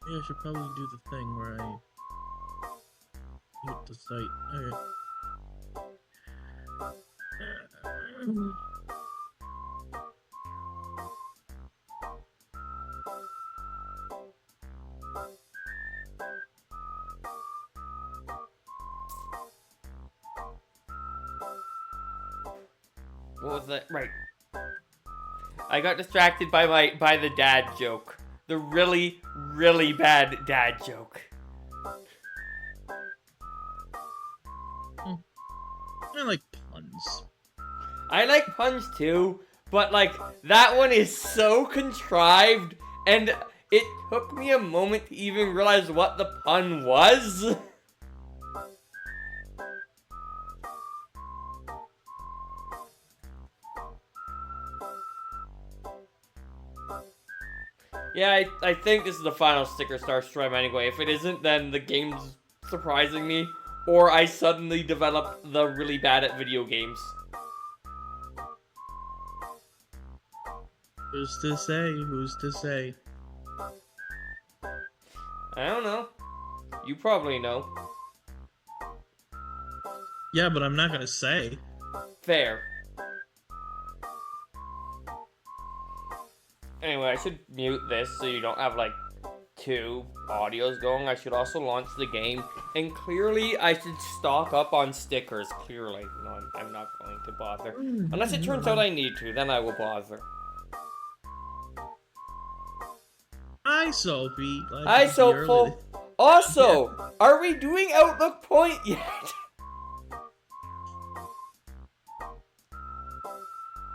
Yeah, I should probably do the thing where I mute the site. Okay. What was that? Right. I got distracted by the dad joke. The really, really bad dad joke. I like puns. I like puns too, but like that one is so contrived, and it took me a moment to even realize what the pun was. Yeah, I think this is the final sticker star stream anyway. If it isn't, then the game's surprising me, or I suddenly developed the really bad at video games. Who's to say? Who's to say? I don't know. You probably know. Yeah, but I'm not gonna say. Fair. Anyway, I should mute this so you don't have like two audios going. I should also launch the game, and clearly I should stock up on stickers. Clearly, no, I'm not going to bother unless it turns out I need to. Then I will bother. Hi, Sophie. Glad Hi, to see you Soapful. early. Also, are we doing Outlook Point yet?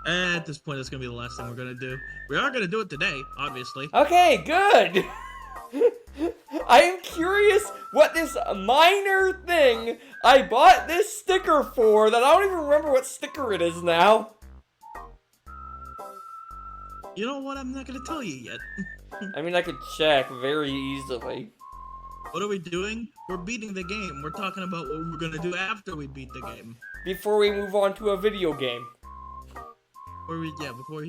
At this point, that's gonna be the last thing we're gonna do. We are gonna do it today, obviously. Okay, good. I am curious what this minor thing I bought this sticker for that I don't even remember what sticker it is now. You know what? I'm not gonna tell you yet. I mean, I could check very easily. What are we doing? We're beating the game. We're talking about what we're gonna do after we beat the game. Before we move on to a video game. Before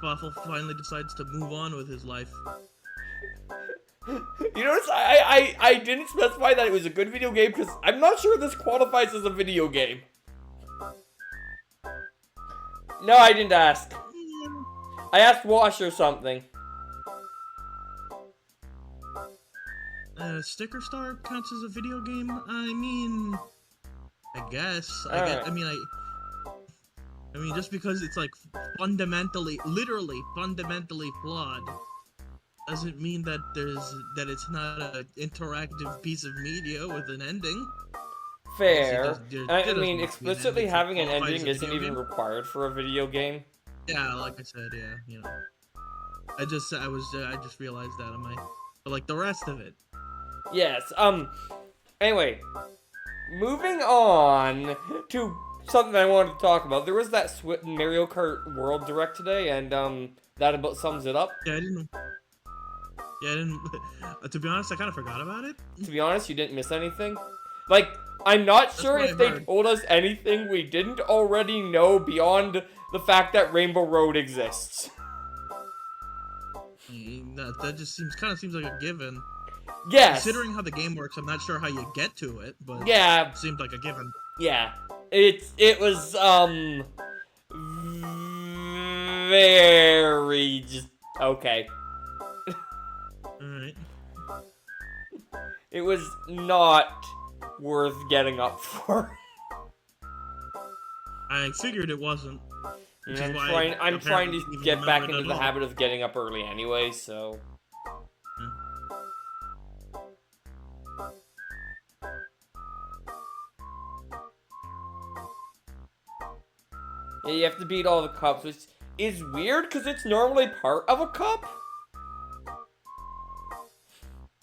Waffle finally decides to move on with his life. You notice I didn't specify that it was a good video game because I'm not sure this qualifies as a video game. No, I didn't ask. I asked Wash or something. Sticker Star counts as a video game? I mean, I guess. Alright. I mean, just because it's like literally fundamentally flawed, doesn't mean that it's not an interactive piece of media with an ending. Fair. It I mean, doesn't explicitly mean that having an qualifies ending as a isn't video even game. required for a video game. Yeah, like I said, yeah, you know. I just realized that on my, but like the rest of it. Yes, anyway, moving on to something I wanted to talk about. There was that Mario Kart World Direct today, and, that about sums it up. Yeah, I didn't. To be honest, I kind of forgot about it. To be honest, you didn't miss anything. Like, I'm not sure what if I've they heard. told us anything we didn't already know beyond the fact that Rainbow Road exists. That just seems like a given. Yes. Considering how the game works, I'm not sure how you get to it, but Yeah. it seemed like a given. Yeah. It was, very just, okay. Alright. It was not worth getting up for. I figured it wasn't. Which is why I'm trying apparently to even get back remembered into at the all. habit of getting up early anyway, so. Yeah, you have to beat all the cups, which is weird because it's normally part of a cup.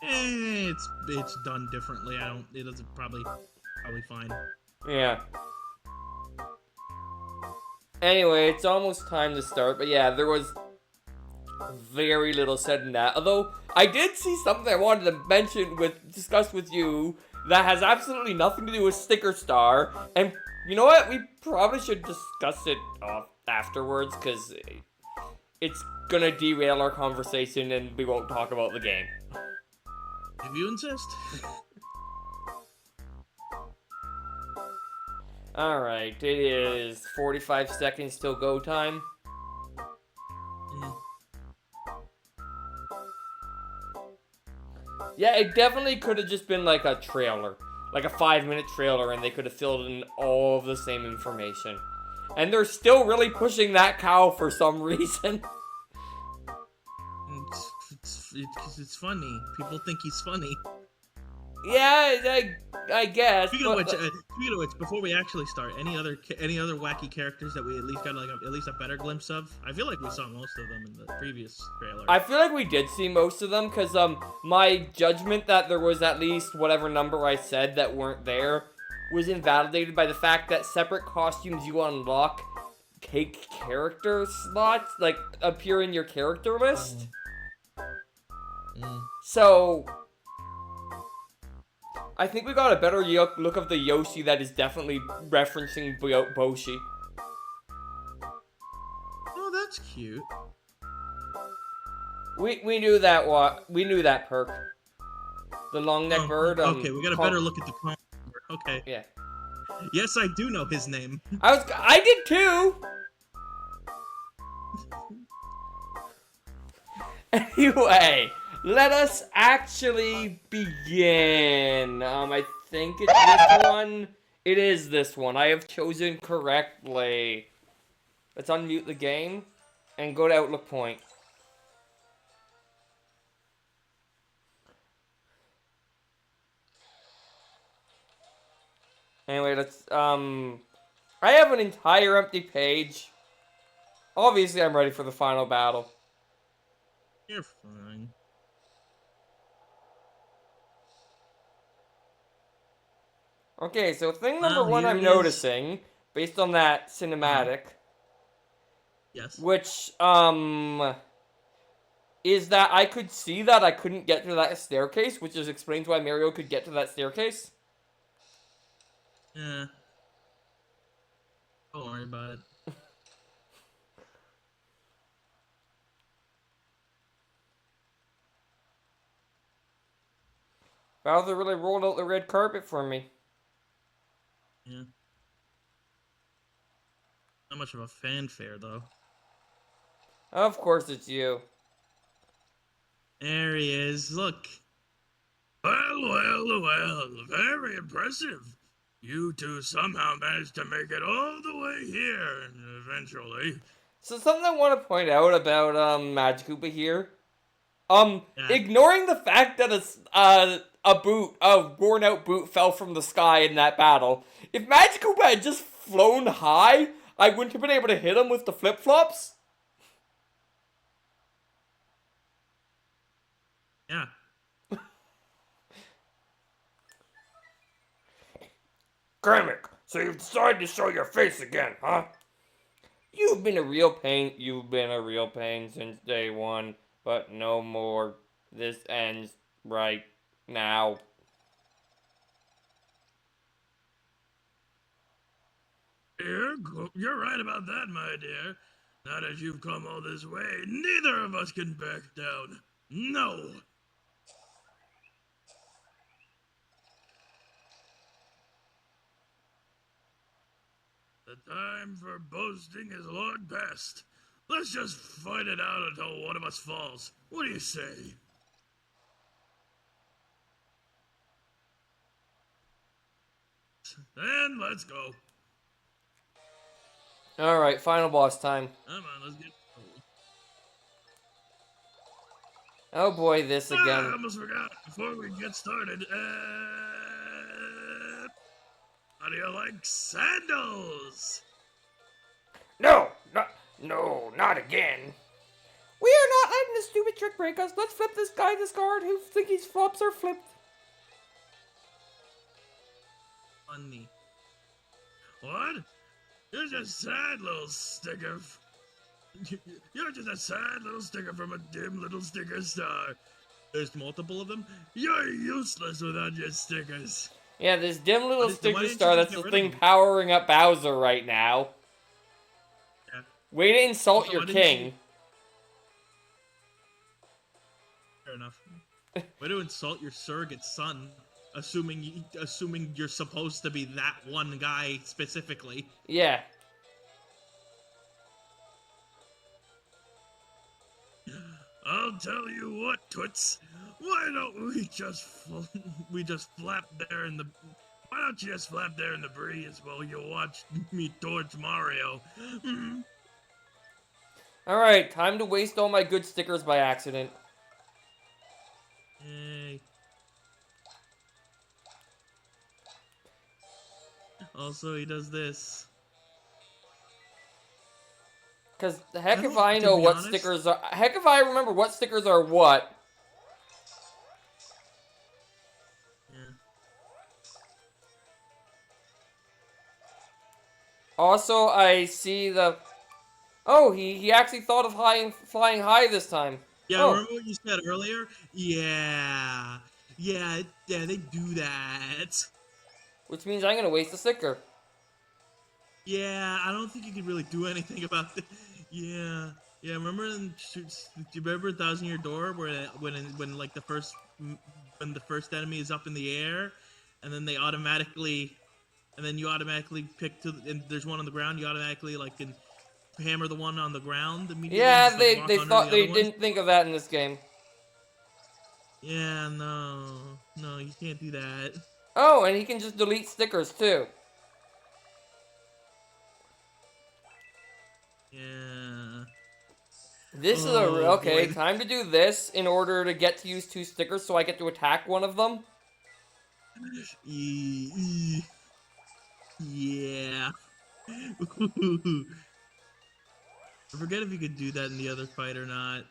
It's done differently. It doesn't probably fine. Yeah. Anyway, it's almost time to start, but yeah, there was very little said in that. Although, I did see something I wanted to discuss with you that has absolutely nothing to do with Sticker Star, and you know what? We probably should discuss it afterwards, because it's gonna derail our conversation and we won't talk about the game. If you insist. Alright, it is 45 seconds till go time. Yeah, it definitely could have just been like a trailer. Like a 5-minute trailer, and they could have filled in all of the same information. And they're still really pushing that cow for some reason. It's funny. People think he's funny. Yeah, I guess. Speaking of which, before we actually start, any other wacky characters that we at least got like at least a better glimpse of? I feel like we saw most of them in the previous trailer. I feel like we did see most of them, because my judgment that there was at least whatever number I said that weren't there was invalidated by the fact that separate costumes you unlock take character slots, like appear in your character list. So I think we got a better look of the Yoshi that is definitely referencing Boshi. Oh, that's cute. We knew that we knew that perk. The long neck bird. Okay, we got a better look at the con. Okay. Yeah. Yes, I do know his name. I did too. Anyway, let us actually begin. I think it's this one. It is this one. I have chosen correctly. Let's unmute the game and go to Outlook Point. Anyway, let's, I have an entire empty page. Obviously, I'm ready for the final battle. You're fine. Okay, so thing number one I'm noticing, based on that cinematic, yes, which, is that I could see that I couldn't get to that staircase, which just explains why Mario could get to that staircase. Yeah. Don't worry about it. Bowser really rolled out the red carpet for me. Yeah. Not much of a fanfare, though. Of course it's you. There he is. Look. Well. Very impressive. You two somehow managed to make it all the way here, eventually. So something I want to point out about Magic Koopa here. Yeah. Ignoring the fact that a worn out boot fell from the sky in that battle. If Magic Koopa had just flown high, I wouldn't have been able to hit him with the flip-flops. Yeah. Gramick, so you've decided to show your face again, huh? You've been a real pain since day one, but no more. This ends right now. You're right about that, my dear. Now that you've come all this way, neither of us can back down. No! The time for boasting is long past. Let's just fight it out until one of us falls. What do you say? Then let's go. Alright, final boss time. Come on, let's get... Oh boy, this again. I almost forgot. Before we get started, how do you like sandals? No, not again. We are not letting this stupid trick break us. Let's flip this guy discard who think his flops are flipped. Funny. What? You're just a sad little sticker. You're just a sad little sticker from a dim little sticker star. There's multiple of them. You're useless without your stickers. Yeah, this dim little sticker star that's the thing powering up Bowser right now. Yeah. Way to insult your king. enough. Way to insult your surrogate son, assuming you're supposed to be that one guy specifically. Yeah. I'll tell you what, Toots. Why don't we just flap there in the... Why don't you just flap there in the breeze while you watch me torch Mario? Alright, time to waste all my good stickers by accident. Yay. Also, he does this. Because heck if I know what stickers are... Heck if I remember what stickers are what. Yeah. Also, I see the... Oh, he actually thought of flying high this time. Yeah, oh. Remember what you said earlier? Yeah, they do that. Which means I'm gonna waste a sticker. Yeah, I don't think you could really do anything about it. Yeah, remember do you remember Thousand Year Door where when like the first enemy is up in the air, and then you automatically pick and there's one on the ground, you automatically can hammer the one on the ground immediately. Yeah, they thought they didn't think of that in this game. Yeah, no, you can't do that. Oh, and he can just delete stickers too. Yeah. This is okay. Boy. Time to do this in order to get to use 2 stickers, so I get to attack one of them. Yeah. I forget if you could do that in the other fight or not.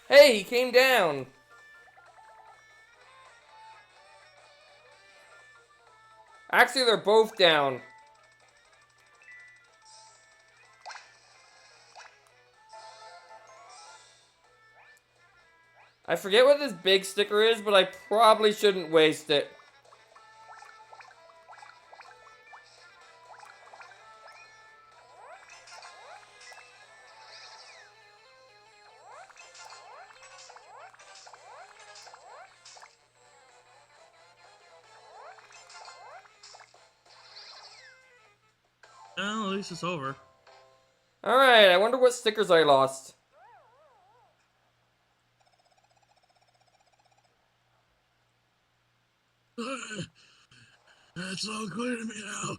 Hey, he came down. Actually, they're both down. I forget what this big sticker is, but I probably shouldn't waste it. Well, at least it's over. Alright, I wonder what stickers I lost. It's all clear to me now.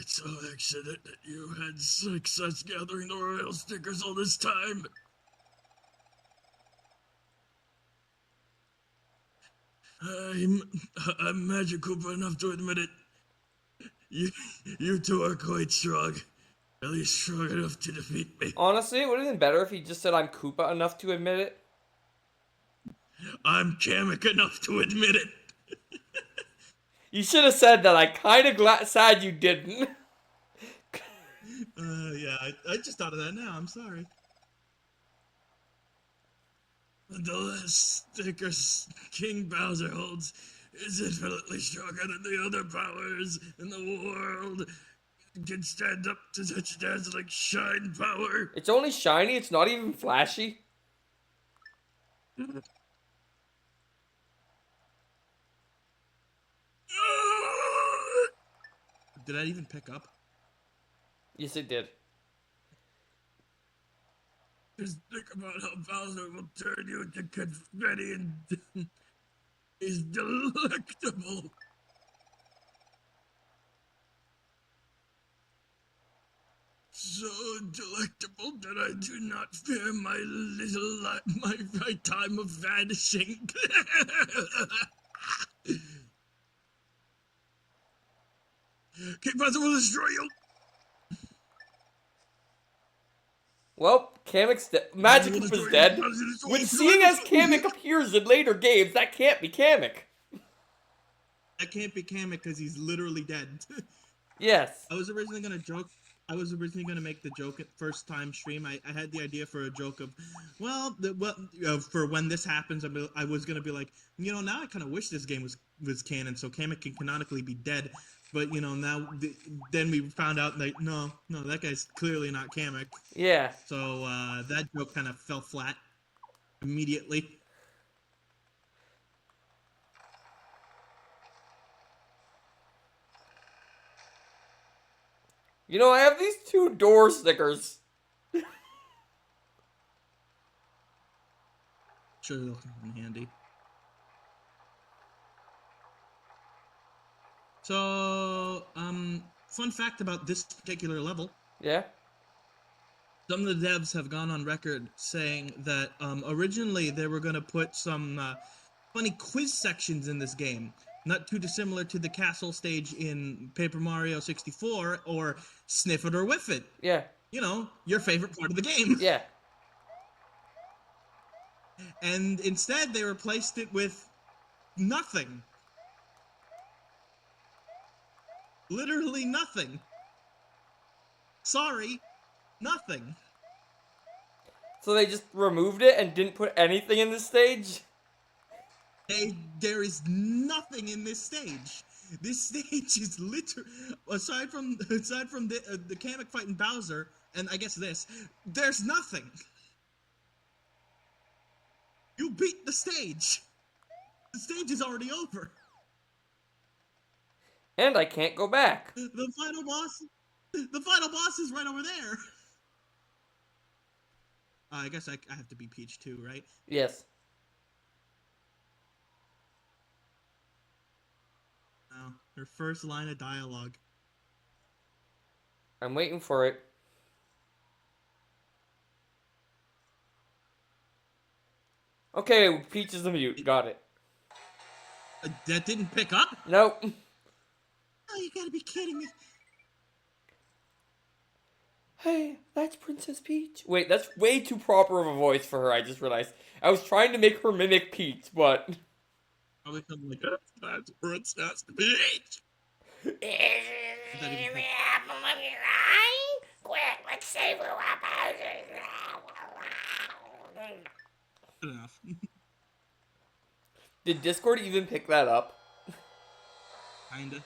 It's so accident that you had success gathering the royal stickers all this time. I'm Magic Koopa enough to admit it. You two are quite strong. At least strong enough to defeat me. Honestly, it would have been better if he just said I'm Koopa enough to admit it. I'm Kamek enough to admit it. You should have said that. I'm kind of sad you didn't. Yeah, I just thought of that now. I'm sorry. The last sticker King Bowser holds is infinitely stronger than the other powers in the world. It can stand up to such dazzling shine power. It's only shiny, it's not even flashy. Did I even pick up? Yes, it did. Just think about how Bowser will turn you into confetti and is delectable. So delectable that I do not fear my my time of vanishing. King Bowser will destroy you. Well, Kamek's dead. Magic Koopa's dead. When seeing as Kamek appears in later games, that can't be Kamek. That can't be Kamek because he's literally dead. Yes. I was originally gonna make the joke at first time stream. I had the idea for a joke of, for when this happens, I was gonna be like, now I kind of wish this game was canon, so Kamek can canonically be dead. But then we found out that no, that guy's clearly not Kamek. Yeah. So that joke kind of fell flat immediately. I have these 2 door stickers. Sure, they'll come in handy. So, fun fact about this particular level. Yeah. Some of the devs have gone on record saying that originally they were going to put some funny quiz sections in this game, not too dissimilar to the castle stage in Paper Mario 64 or Sniff It or Whiff It. Yeah. Your favorite part of the game. Yeah. And instead they replaced it with nothing. Literally nothing. Sorry, nothing. So they just removed it and didn't put anything in this stage? There is nothing in this stage. This stage is literally, aside from the Kamek fighting Bowser, and I guess there's nothing. You beat the stage. The stage is already over. And I can't go back. The final boss is right over there. I guess I have to be Peach too, right? Yes. Oh, her first line of dialogue. I'm waiting for it. Okay, Peach is a mute. Got it. That didn't pick up? Nope. Oh, you gotta be kidding me. Hey, that's Princess Peach. Wait, that's way too proper of a voice for her, I just realized. I was trying to make her mimic Peach, but... Probably something like, that's Princess Peach. Quick, let's save her. Good enough. Did Discord even pick that up? Kinda.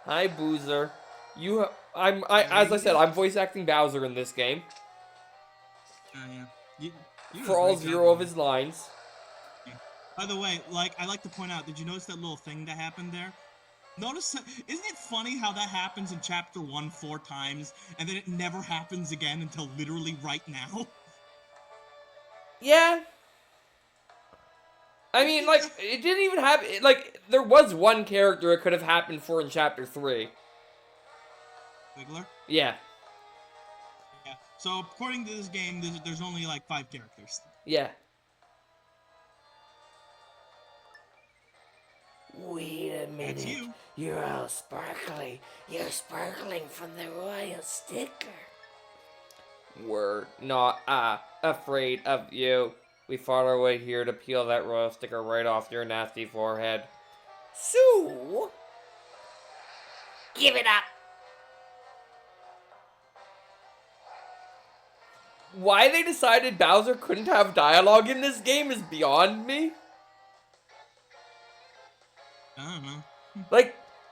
Hi, Boozer. As I said, I'm voice acting Bowser in this game. Yeah. You do For a all great 0 job of his lines. By the way, I like to point out, did you notice that little thing that happened there? Isn't it funny how that happens in Chapter 1 4 times, and then it never happens again until literally right now? Yeah. I mean, it didn't even happen. There was one character it could have happened for in Chapter 3. Wiggler? Yeah. Yeah. So, according to this game, there's only, 5 characters. Yeah. Wait a minute. That's you. You're all sparkly. You're sparkling from the royal sticker. We're not afraid of you. We fought our way here to peel that royal sticker right off your nasty forehead. So, give it up. Why they decided Bowser couldn't have dialogue in this game is beyond me. I don't know.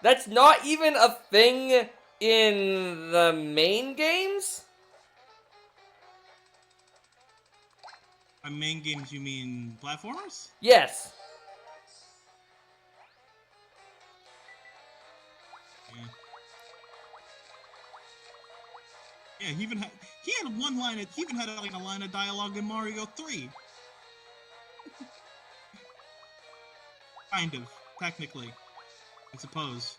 That's not even a thing in the main games? By main games, you mean platformers? Yes. Yeah. Yeah, he had one line. He even had a line of dialogue in Mario 3. Kind of, technically, I suppose.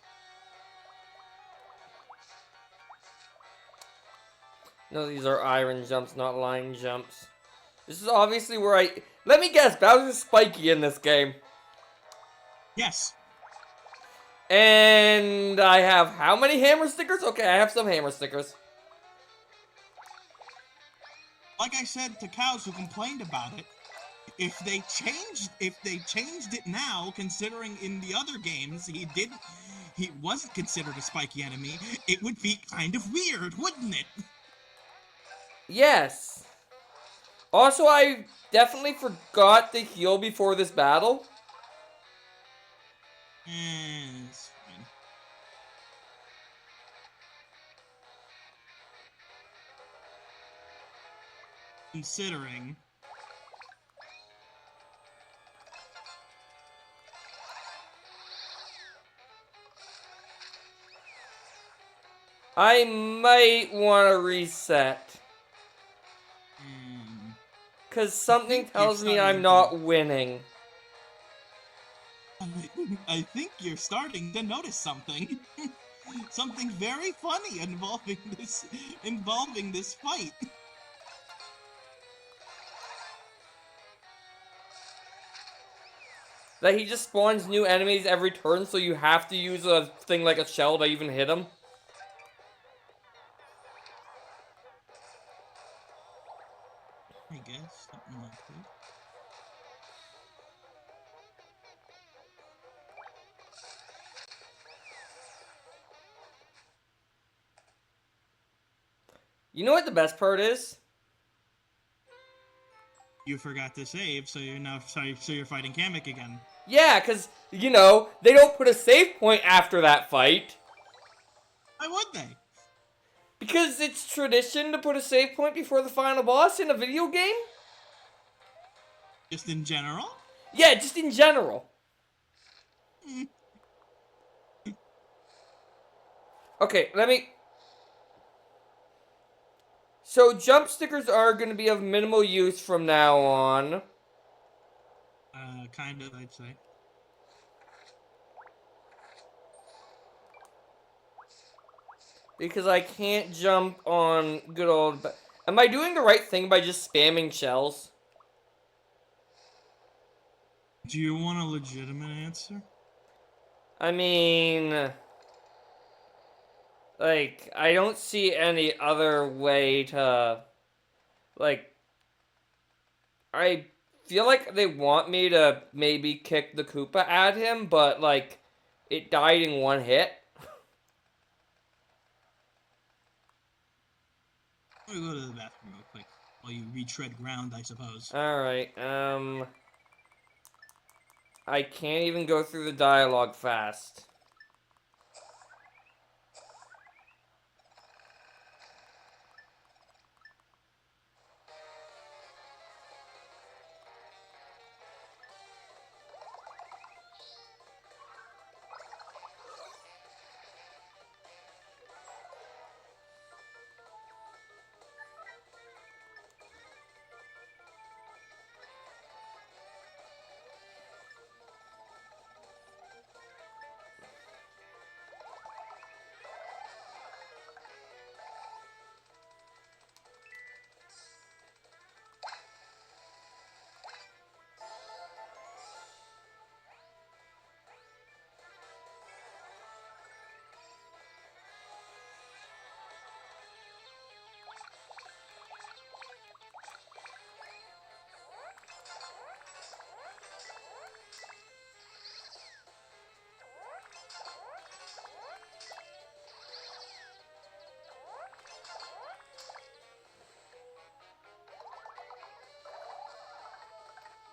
No, these are iron jumps, not line jumps. This is obviously where let me guess, Bowser's spiky in this game. Yes. And I have how many hammer stickers? Okay, I have some hammer stickers. Like I said to cows who complained about it, if they changed it now, considering in the other games he wasn't considered a spiky enemy, it would be kind of weird, wouldn't it? Yes. Also, I definitely forgot to heal before this battle. It's fine. Considering. I might want to reset. Because something tells me I'm not winning. I think you're starting to notice something. Something very funny involving this fight. That he just spawns new enemies every turn, so you have to use a thing like a shell to even hit him. I guess something like this. You know what the best part is? You forgot to save, so you're now sorry. So you're fighting Kamek again. Yeah, because, you know, they don't put a save point after that fight. Why would they? Because it's tradition to put a save point before the final boss in a video game? Just in general? Yeah, just in general. Okay, let me... So, jump stickers are going to be of minimal use from now on. Kind of, I'd say. Because I can't jump on good old... Am I doing the right thing by just spamming shells? Do you want a legitimate answer? I mean... Like, I don't see any other way to... Like... I feel like they want me to maybe kick the Koopa at him, but, like, it died in one hit. Let me go to the bathroom real quick while you retread ground, I suppose. Alright, I can't even go through the dialogue fast.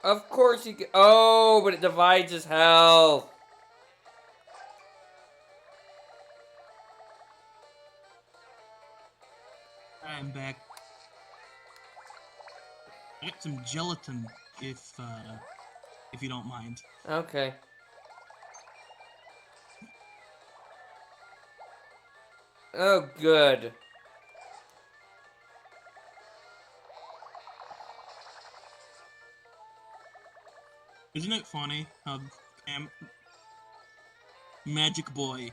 Of course you can. Oh, but it divides his health. I'm back. I got some gelatin, if you don't mind. Okay. Oh, good. Isn't it funny how Magic Boy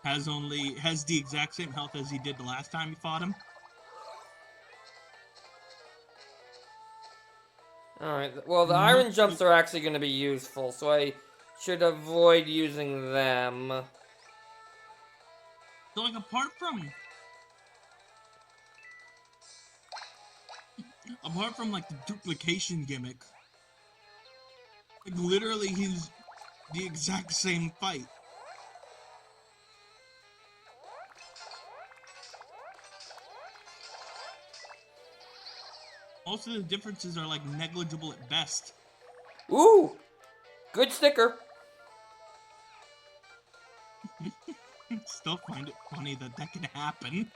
has the exact same health as he did the last time you fought him? Alright, well, the No, iron jumps are actually going to be useful, so I should avoid using them. so like apart from like the duplication gimmick, like literally he's the exact same fight. Most of the differences are like negligible at best. Ooh! Good sticker. Still find it funny that that can happen.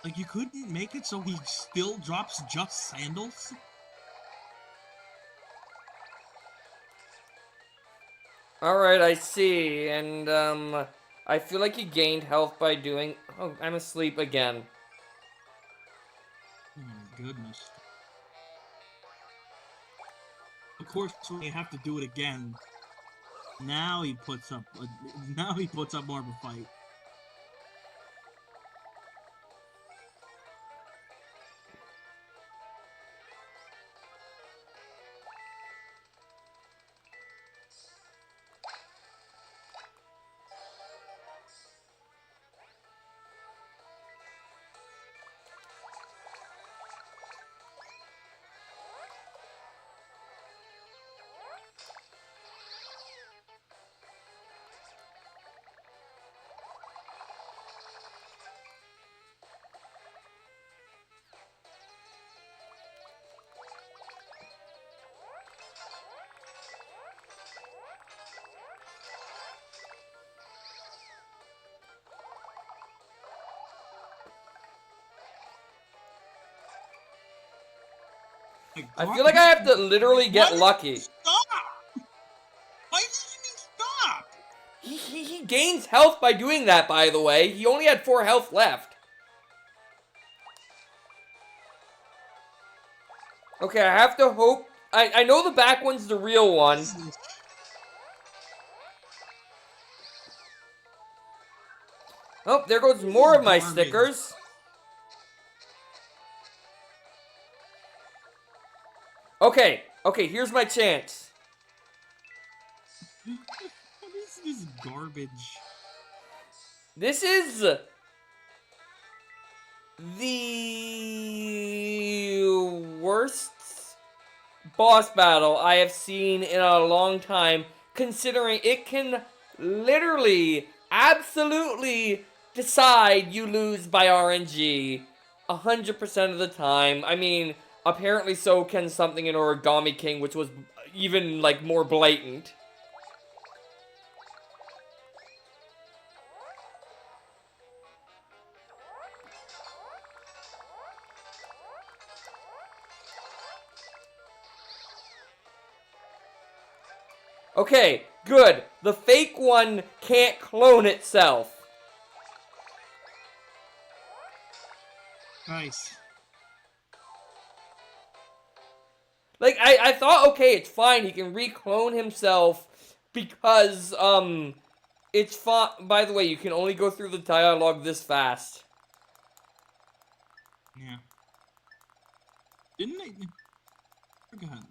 Like, you couldn't make it so he still drops just sandals? Alright, I see. And, I feel like he gained health by doing... Oh, I'm asleep again. Oh my goodness. Of course, when you have to do it again, now he puts up more of a fight. I feel like I have to literally get lucky. Stop! Why doesn't he stop? He gains health by doing that, by the way. He only had 4 health left. Okay, I have to hope... I know the back one's the real one. Oh, there goes more of my stickers. Okay, here's my chance. What is this garbage? This is the worst boss battle I have seen in a long time, considering it can literally, absolutely decide you lose by RNG 100% of the time. I mean, apparently so can something in Origami King, which was even, like, more blatant. Okay, good. The fake one can't clone itself. Nice. Like, I thought, okay, it's fine. He can reclone himself because, it's fine. By the way, you can only go through the dialogue this fast. Yeah. Didn't I forgot.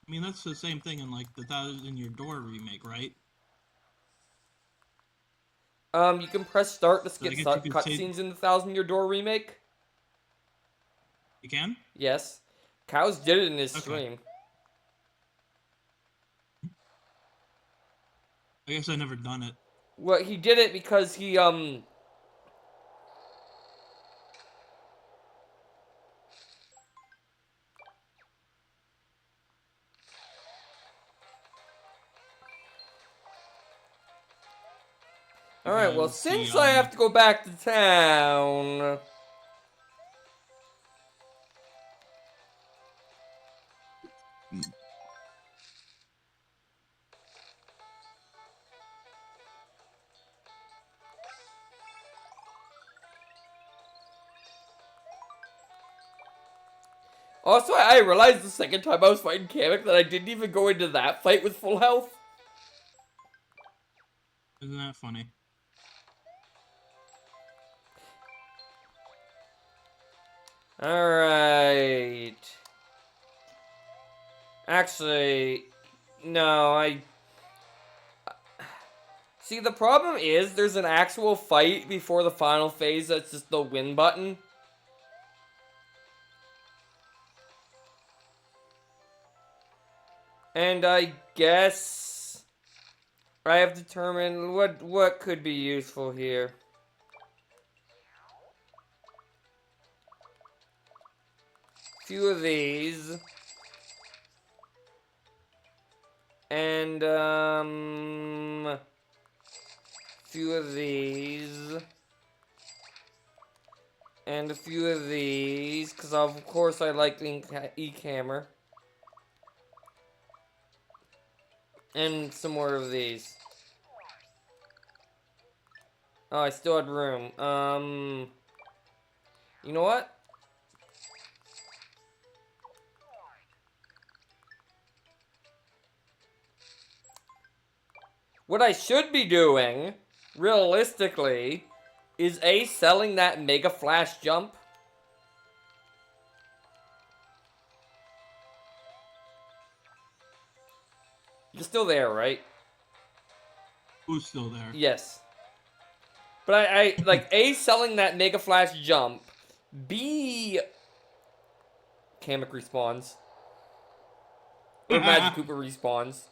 I mean, that's the same thing in, like, the Thousand Year Door remake, right? You can press start to skip I guess you could say- cutscenes in the Thousand Year Door remake. You can? Yes. Cows did it in his Okay. stream. I guess I never done it. Well, he did it because he, Alright, well, since I have to go back to town... Also, I realized the second time I was fighting Kamek that I didn't even go into that fight with full health. Isn't that funny? Alright. Actually, no, See, the problem is there's an actual fight before the final phase that's just the win button. And I guess I have determined what could be useful here. Few of these. And, few of these. And a few of these, because of course I like the e-camera. And some more of these. Oh, I still had room. You know what? What I should be doing, realistically, is selling that Mega Flash jump. You're still there, right? Who's still there? Yes. But I like, selling that Mega Flash jump. B, Kamek respawns. Or Magic Koopa respawns.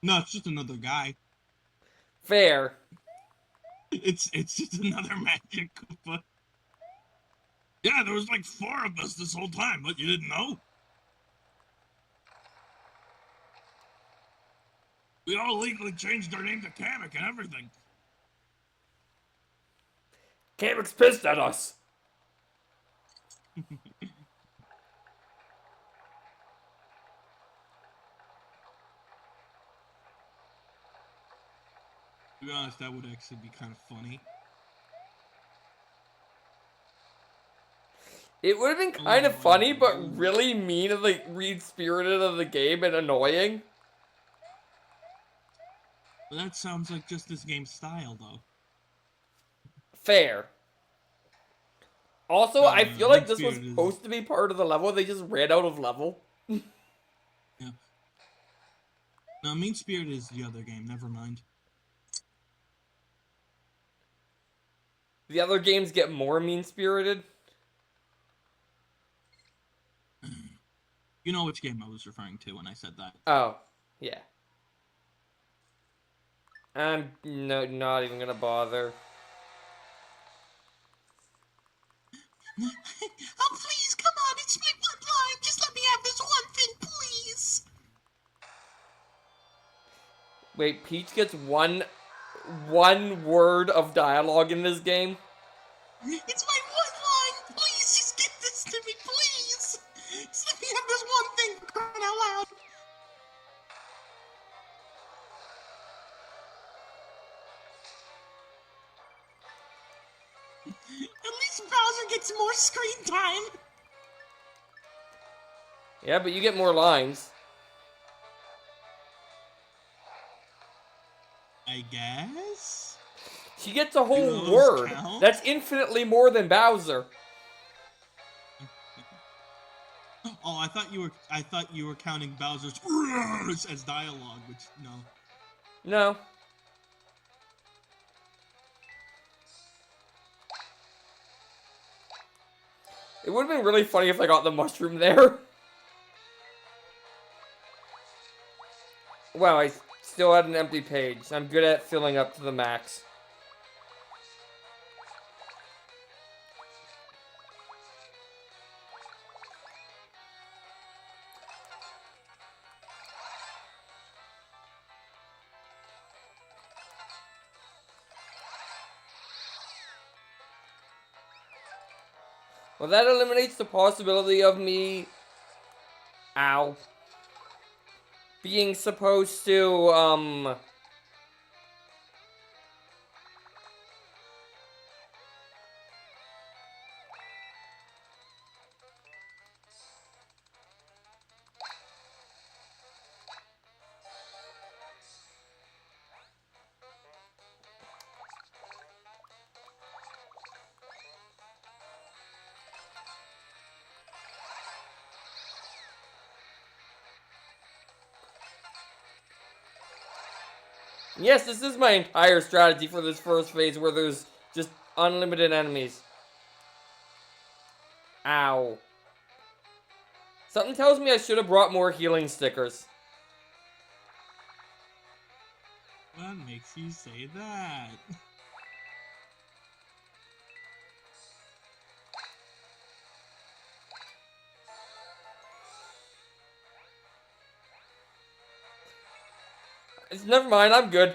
No, it's just another guy. Fair. It's just another Magic Koopa. Yeah, there was like 4 of us this whole time, but you didn't know? We all legally changed our name to Kamek and everything. Kamek's pissed at us. To be honest, that would actually be kind of funny. It would have been kind of funny, but really mean of the mean-spirited of the game and annoying. But that sounds like just this game's style, though. Fair. Also, I feel like this was supposed to be part of the level. They just ran out of level. Yeah. No, Mean Spirit is the other game. Never mind. The other games get more mean-spirited. You know which game I was referring to when I said that. Oh, yeah. I'm not even gonna bother. Oh, please, come on, it's my one line. Just let me have this one thing, please. Wait, Peach gets one word of dialogue in this game? It's my one line. Please, just give this to me, please. Just let me have this one thing for crying out loud. At least Bowser gets more screen time. Yeah, but you get more lines. I guess? She gets a whole those word. count? That's infinitely more than Bowser. Oh, I thought you were counting Bowser's as dialogue, which no. No. It would have been really funny if I got the mushroom there. Wow, I still had an empty page. I'm good at filling up to the max. Well, that eliminates the possibility of me... Ow. Being supposed to, Yes, this is my entire strategy for this first phase where there's just unlimited enemies. Ow. Something tells me I should have brought more healing stickers. What makes you say that? Never mind, I'm good.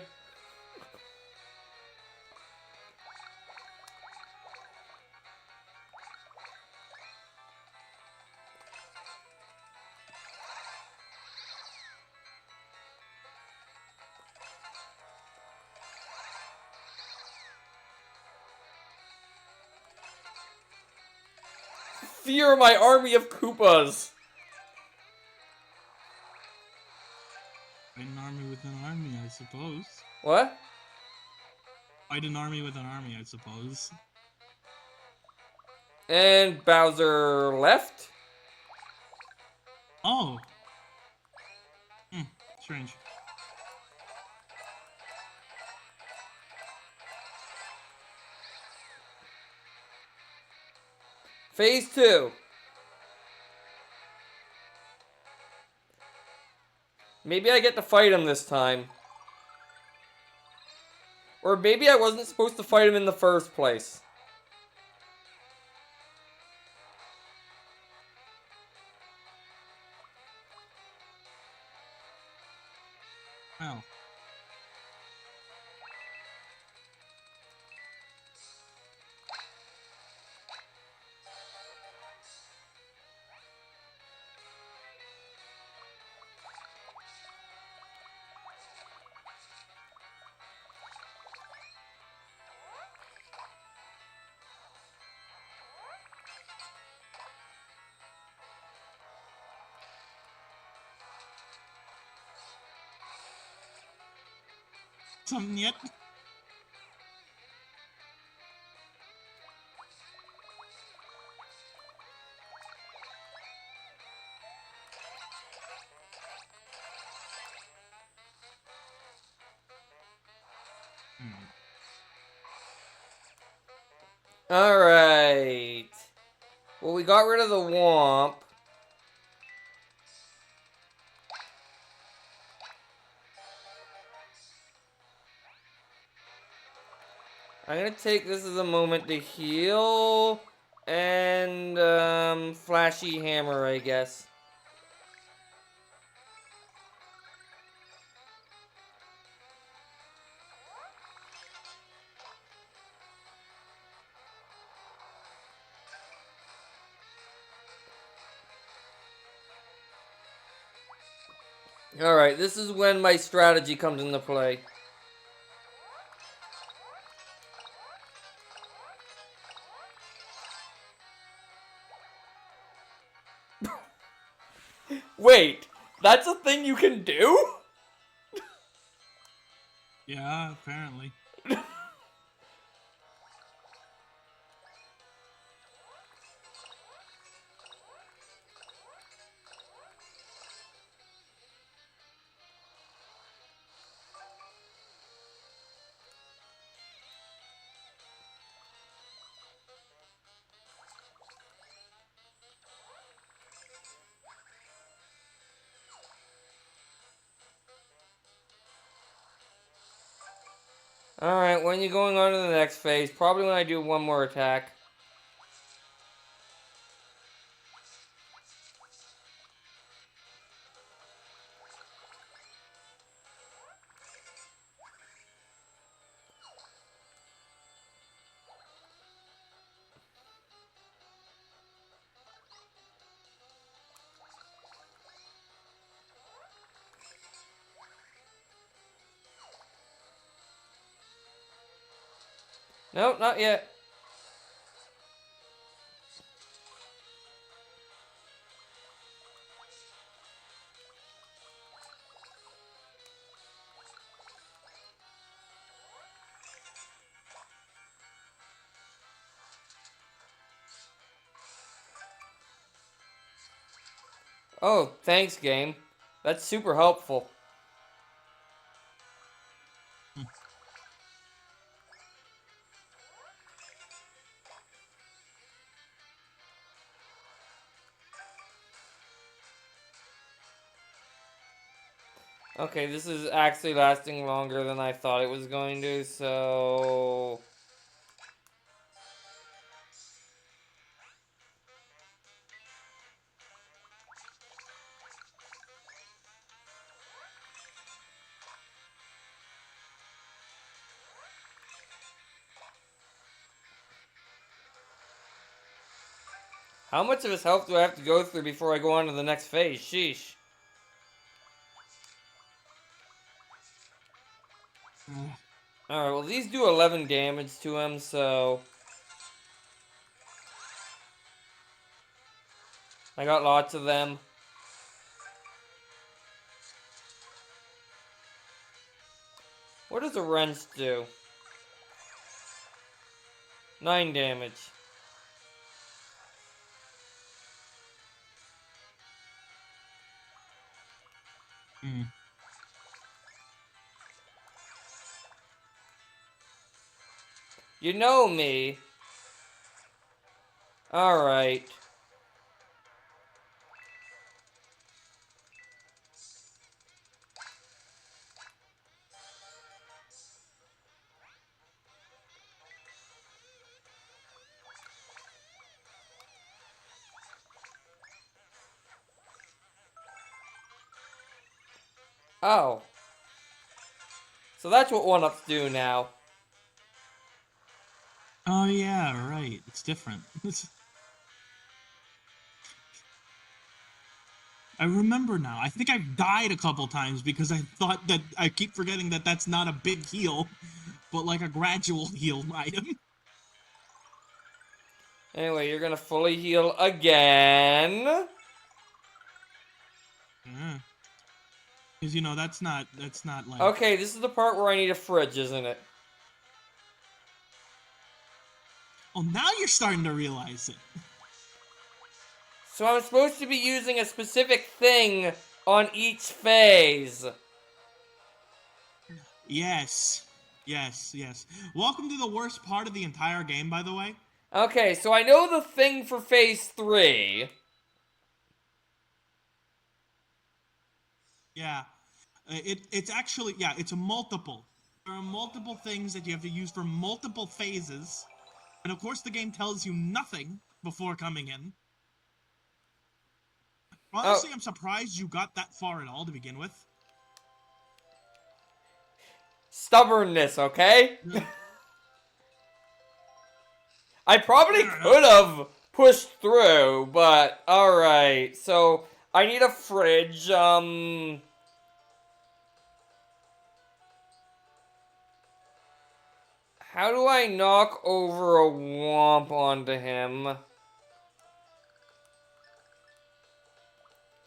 Fear my army of Koopas. Fight an army with an army, I suppose. What? Fight an army with an army, I suppose. And Bowser left? Oh. Strange. Phase 2. Maybe I get to fight him this time. Or maybe I wasn't supposed to fight him in the first place. Well. Something yet? Alright. Well, we got rid of the Womp. I'm gonna take this as a moment to heal. And, flashy hammer, I guess. Alright, this is when my strategy comes into play. Wait, that's a thing you can do? Yeah, apparently. Alright, when are you going on to the next phase? Probably when I do one more attack. Nope, not yet. Oh, thanks, game. That's super helpful. Okay, this is actually lasting longer than I thought it was going to, so... How much of his health do I have to go through before I go on to the next phase? Sheesh. Alright, well these do 11 damage to him, so... I got lots of them. What does a wrench do? 9 damage. Hmm. You know me. Alright. Oh. So that's what 1-ups do now. Oh yeah, right. It's different. I remember now. I think I've died a couple times because I thought that I keep forgetting that that's not a big heal, but like a gradual heal item. Anyway, you're gonna fully heal again. Yeah. Because you know that's not like. Okay, this is the part where I need a fridge, isn't it? Oh, now you're starting to realize it. So I'm supposed to be using a specific thing on each phase. Yes. Yes, yes. Welcome to the worst part of the entire game, by the way. Okay, so I know the thing for phase 3. Yeah. It's actually, yeah, it's a multiple. There are multiple things that you have to use for multiple phases. And of course, the game tells you nothing before coming in. Honestly, I'm surprised you got that far at all to begin with. Stubbornness, okay? Yeah. I probably could have pushed through, but alright. So, I need a fridge, How do I knock over a womp onto him?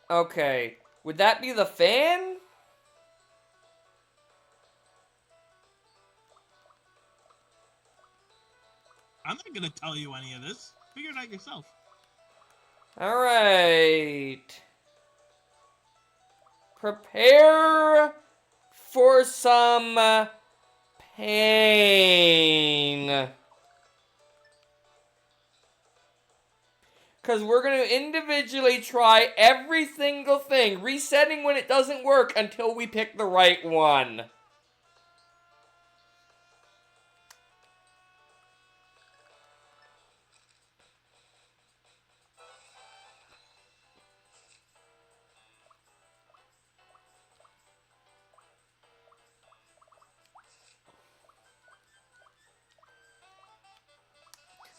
Okay. Would that be the fan? I'm not gonna tell you any of this. Figure it out yourself. Alright. Prepare for some pain. Because we're going to individually try every single thing, resetting when it doesn't work until we pick the right one.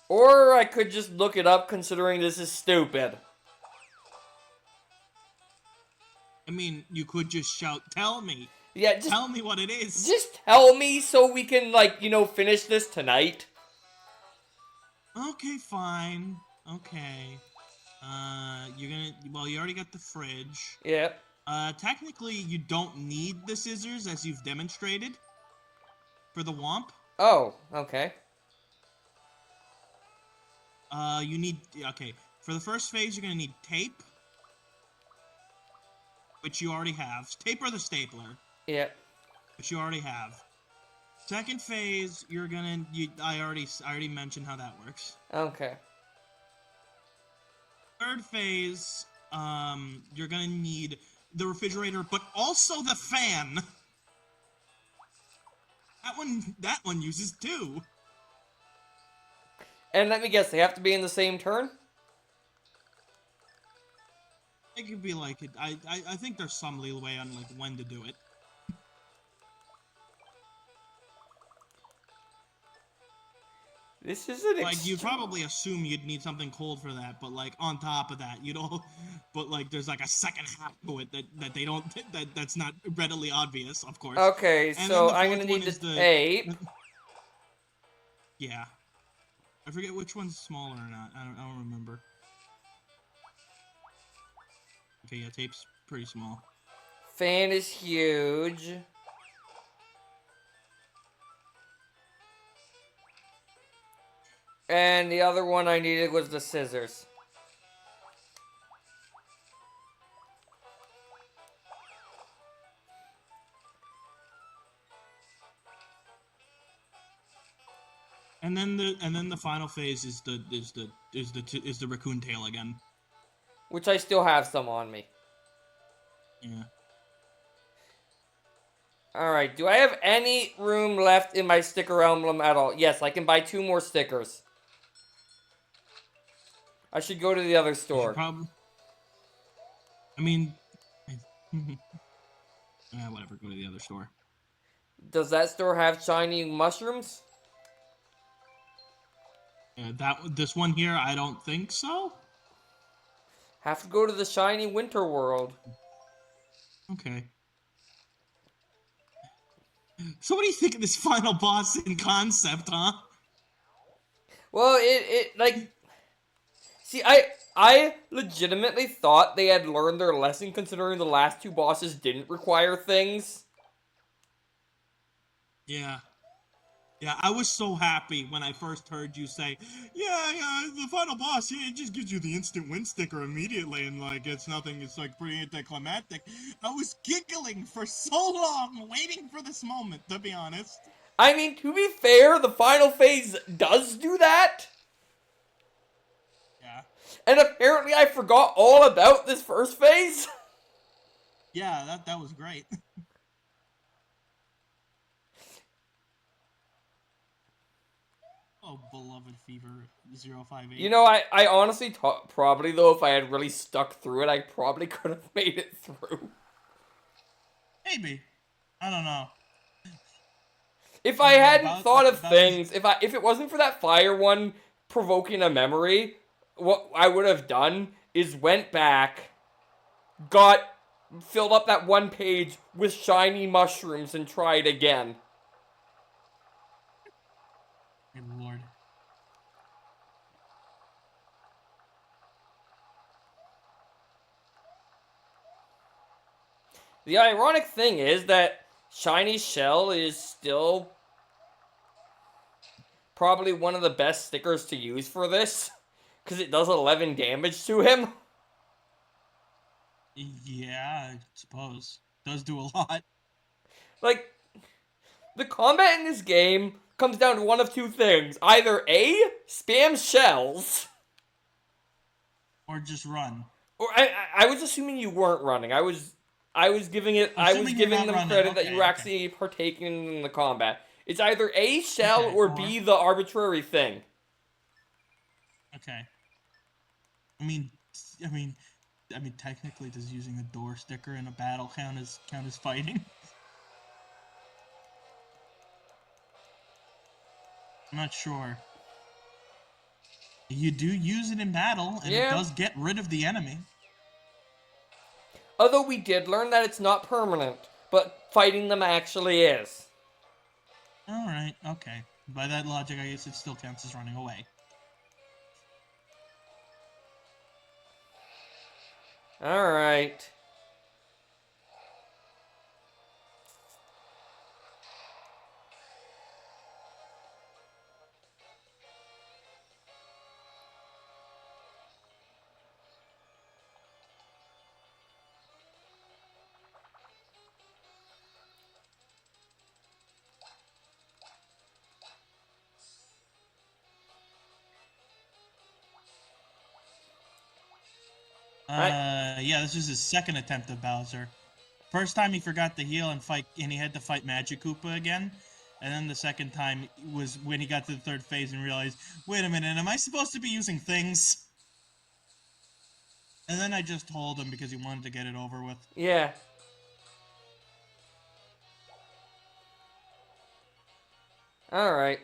Or I could just look it up considering this is stupid. I mean, you could just shout, "Tell me." Yeah, just Tell me what it is. Just tell me so we can, like, you know, finish this tonight. Okay, fine. Okay. You're gonna. Well, you already got the fridge. Yep. Technically, you don't need the scissors, as you've demonstrated. For the womp. Oh, okay. You need. Okay. For the first phase, you're gonna need tape. Which you already have. Tape or the stapler. Yep. Which you already have. Second phase, you're gonna. I already mentioned how that works. Okay. Third phase, you're gonna need the refrigerator, but also the fan. That one uses 2. And let me guess, they have to be in the same turn? It could be like it. I think there's some leeway on like when to do it. This is an Like, you'd probably assume you'd need something cold for that, but like on top of that, you know, but like there's like a second half to it that they don't that's not readily obvious, of course. Okay, And then so the I'm fourth gonna one need is the tape. Yeah, I forget which one's smaller or not. I don't remember. Okay, yeah, tape's pretty small. Fan is huge. And the other one I needed was the scissors. And then the final phase is the raccoon tail again. Which I still have some on me. Yeah. Alright, do I have any room left in my sticker emblem at all? Yes, I can buy 2 more stickers. I should go to the other store. I mean, whatever. Go to the other store. Does that store have shiny mushrooms? This one here, I don't think so. Have to go to the shiny winter world. Okay. So what do you think of this final boss in concept, huh? Well, like... See, I legitimately thought they had learned their lesson considering the last 2 bosses didn't require things. Yeah. Yeah, I was so happy when I first heard you say, yeah, the final boss, yeah, it just gives you the instant win sticker immediately, and, like, it's nothing, it's, like, pretty anticlimactic. I was giggling for so long, waiting for this moment, to be honest. I mean, to be fair, the final phase does do that. Yeah. And apparently I forgot all about this first phase. Yeah, that was great. Oh, beloved Fever 058. You know, I honestly probably, though, if I had really stuck through it, I probably could have made it through. Maybe. I don't know. If I hadn't thought of things, if it wasn't for that fire one provoking a memory, what I would have done is went back, filled up that one page with shiny mushrooms and tried again. Good lord. The ironic thing is that Shiny Shell is still probably one of the best stickers to use for this, because it does 11 damage to him. Yeah, I suppose. Does do a lot. Like, the combat in this game comes down to one of 2 things. Either A, spam shells. Or just run. Or I was assuming you weren't running. I was giving them credit that you were actually partaking in the combat. It's either A, shell, or B, the arbitrary thing. Okay. I mean, technically, does using a door sticker in a battle count as fighting? I'm not sure. You do use it in battle, and it does get rid of the enemy. Although we did learn that it's not permanent, but fighting them actually is. Alright, okay. By that logic, I guess it still counts as running away. Alright. Yeah, this was his second attempt at Bowser. First time he forgot to heal and he had to fight Magic Koopa again. And then the second time was when he got to the 3rd phase and realized, wait a minute, am I supposed to be using things? And then I just told him because he wanted to get it over with. Yeah. Alright.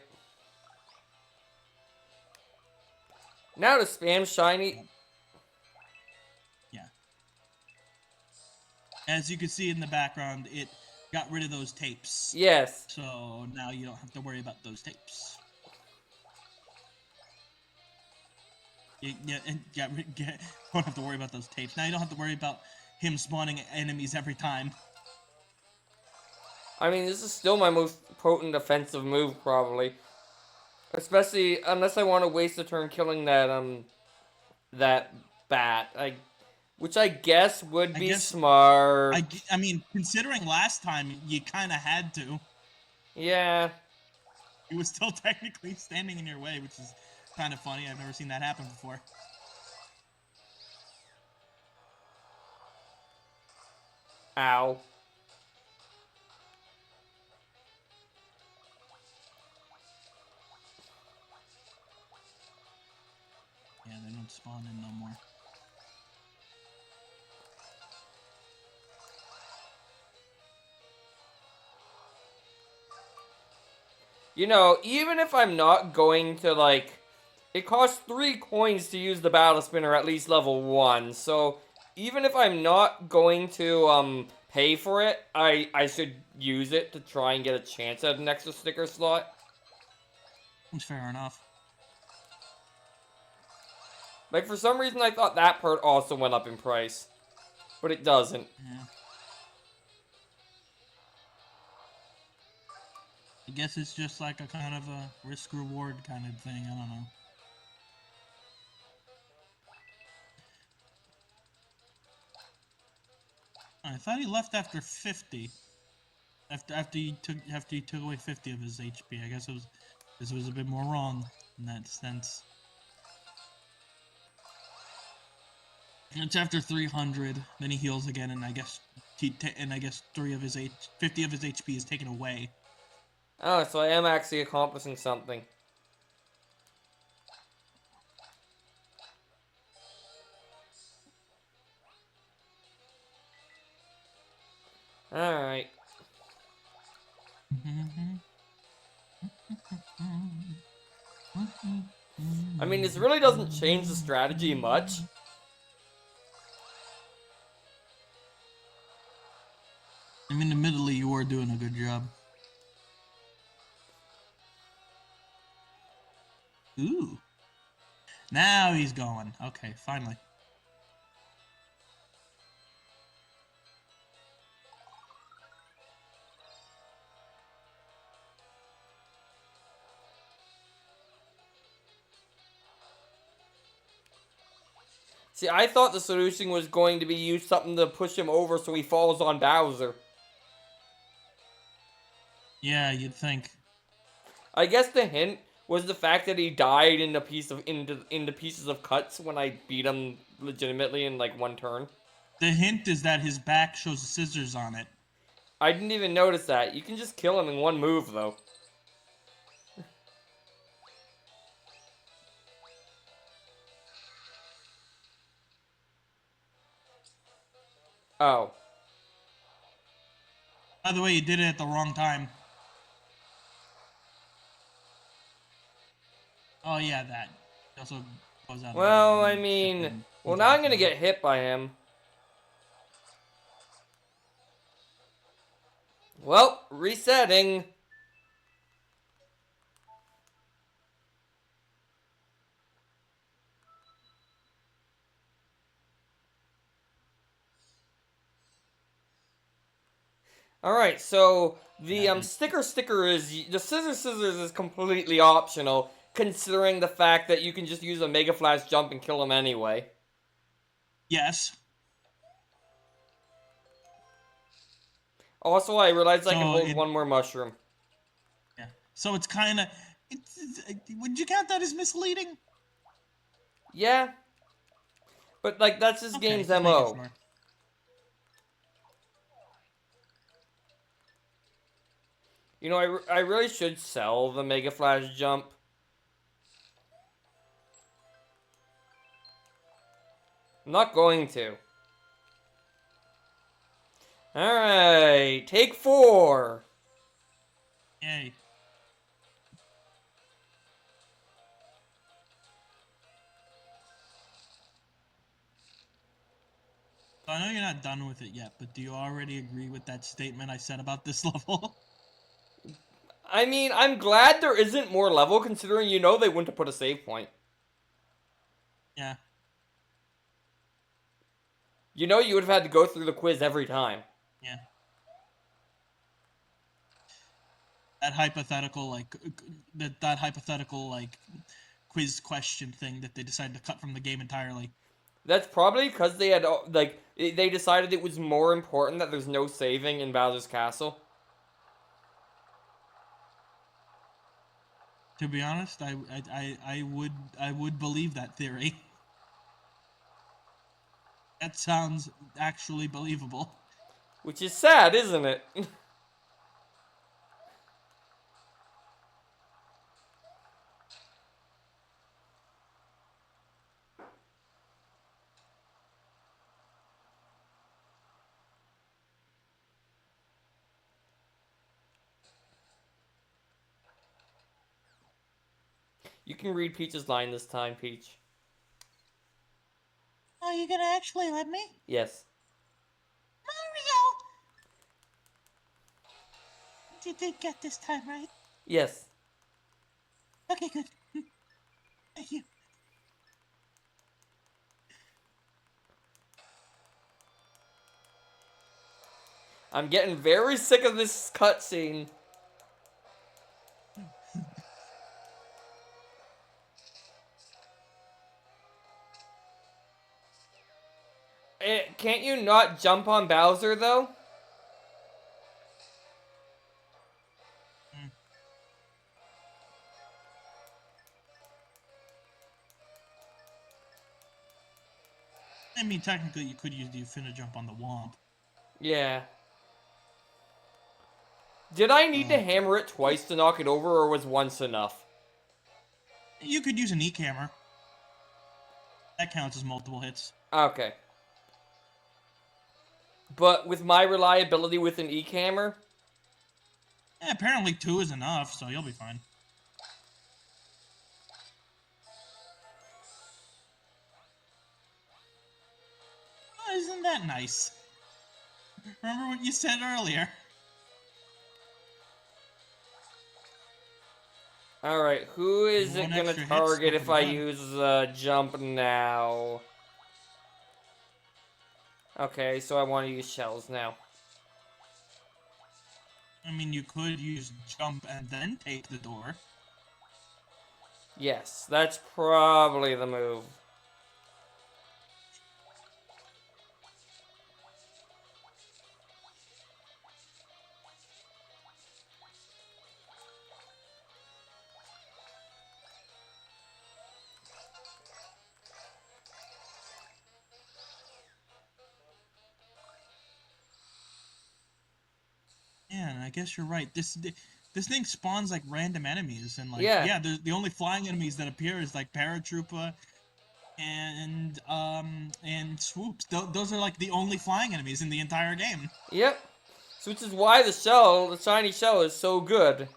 Now to spam shiny. Yeah. As you can see in the background, it got rid of those tapes. Yes. So now you don't have to worry about those tapes. Don't have to worry about those tapes. Now you don't have to worry about him spawning enemies every time. I mean, this is still my most potent offensive move, probably. Especially unless I want to waste a turn killing that bat. Which I guess would be smart. I mean, considering last time, you kind of had to. Yeah. He was still technically standing in your way, which is kind of funny. I've never seen that happen before. Ow. Yeah, they don't spawn in no more. You know, even if I'm not going to, like... It costs 3 coins to use the Battle Spinner at least level 1, so... Even if I'm not going to, pay for it, I should use it to try and get a chance at an extra sticker slot. That's fair enough. Like, for some reason I thought that part also went up in price. But it doesn't. Yeah. I guess it's just like a kind of a risk-reward kind of thing, I don't know. I thought he left after 50. After he took away 50 of his HP. I guess it was a bit more wrong in that sense. It's after 300, then he heals again, and I guess 50 of his HP is taken away. Oh, so I am actually accomplishing something. Alright. I mean, this really doesn't change the strategy much. I mean, admittedly, you are doing a good job. Ooh. Now he's going. Okay, finally. See, I thought the solution was going to be use something to push him over so he falls on Bowser. Yeah, you'd think. I guess the hint was the fact that he died into pieces of cuts when I beat him legitimately in like 1 turn. The hint is that his back shows scissors on it. I didn't even notice that. You can just kill him in 1 move though. Oh. By the way, you did it at the wrong time. Oh yeah, that. It also goes out. Well, I mean... Well, now I'm gonna get hit by him. Well, resetting. Alright, so the sticker is the scissors is completely optional, considering the fact that you can just use a Mega Flash jump and kill him anyway. Yes. Also, I realized I can hold 1 more mushroom. Yeah. So it's kind of. Would you count that as misleading? Yeah. But like that's this game's MO. You know, I really should sell the Mega Flash jump. I'm not going to. Alright, take 4. you're not done with it yet, but do you already agree with that statement I said about this level? I mean, I'm glad there isn't more level, considering they wouldn't have put a save point. Yeah. You would have had to go through the quiz every time. Yeah. That hypothetical, that hypothetical, quiz question thing that they decided to cut from the game entirely. That's probably because they had, they decided it was more important that there's no saving in Bowser's Castle. To be honest, I would believe that theory. That sounds actually believable. Which is sad, isn't it? You can read Peach's line this time, Peach. Are you gonna actually let me? Yes. Mario! You did get this time, right? Yes. Okay, good. Thank you. I'm getting very sick of this cutscene. Can't you not jump on Bowser, though? I mean, technically, you could use the Finna jump on the womp. Yeah. Did I need to hammer it twice to knock it over, or was once enough? You could use an E-camera. That counts as multiple hits. Okay. But with my reliability with an E-camera? Yeah, apparently 2 is enough, so you'll be fine. Oh, isn't that nice? Remember what you said earlier? Alright, who is it One gonna extra hit's target if I looking good. use jump now? Okay, so I want to use shells now. I mean, you could use jump and then take the door. Yes, that's probably the move. Yeah, and I guess you're right. This thing spawns like random enemies, and Yeah. the only flying enemies that appear is like Paratroopa and Swoops. Those are like the only flying enemies in the entire game. Yep. So which is why the shiny shell is so good.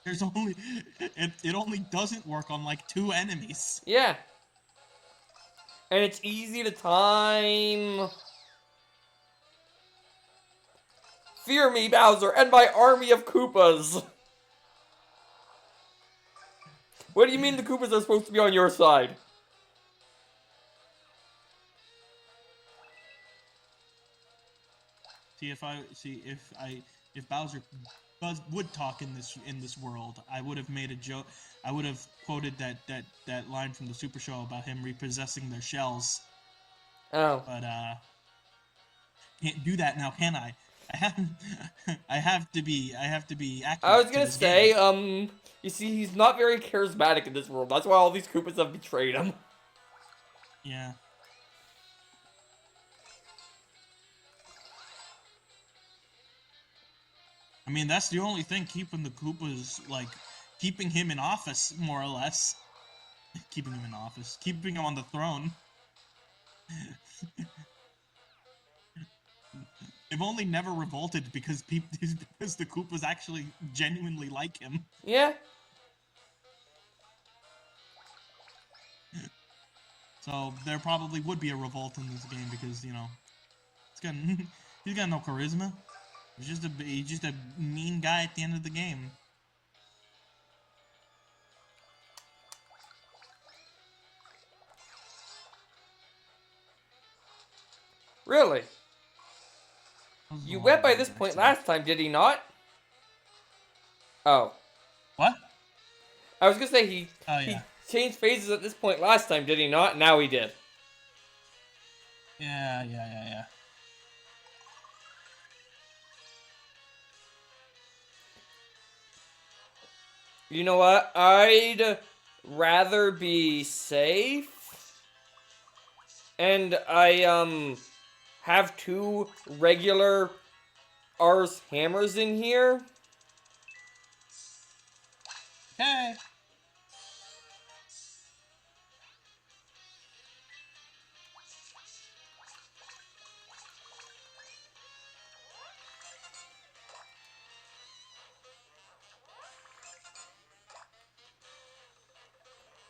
There's only it only doesn't work on like 2 enemies. Yeah. And it's easy to time. Fear me, Bowser, and my army of Koopas. What do you mean the Koopas are supposed to be on your side? If Bowser would talk in this world, I would have made a joke. I would have quoted that line from the Super Show about him repossessing their shells. Oh. But can't do that now, can I? I have to be accurate. I was gonna to this say, game. you see, he's not very charismatic in this world. That's why all these Koopas have betrayed him. Yeah. I mean, that's the only thing keeping the Koopas, keeping him in office, more or less. Keeping him in office. Keeping him on the throne. They've only never revolted because the Koopas actually genuinely like him. Yeah. So there probably would be a revolt in this game because, got he's got no charisma. He's just a mean guy at the end of the game. Really? Those are a You lot went of by bad this guys, point too. last time, did he not? Oh. What? I was gonna say Oh he yeah. changed phases at this point last time, did he not? Now he did. Yeah. You know what? I'd rather be safe. And I have 2 regular Ars hammers in here. Okay.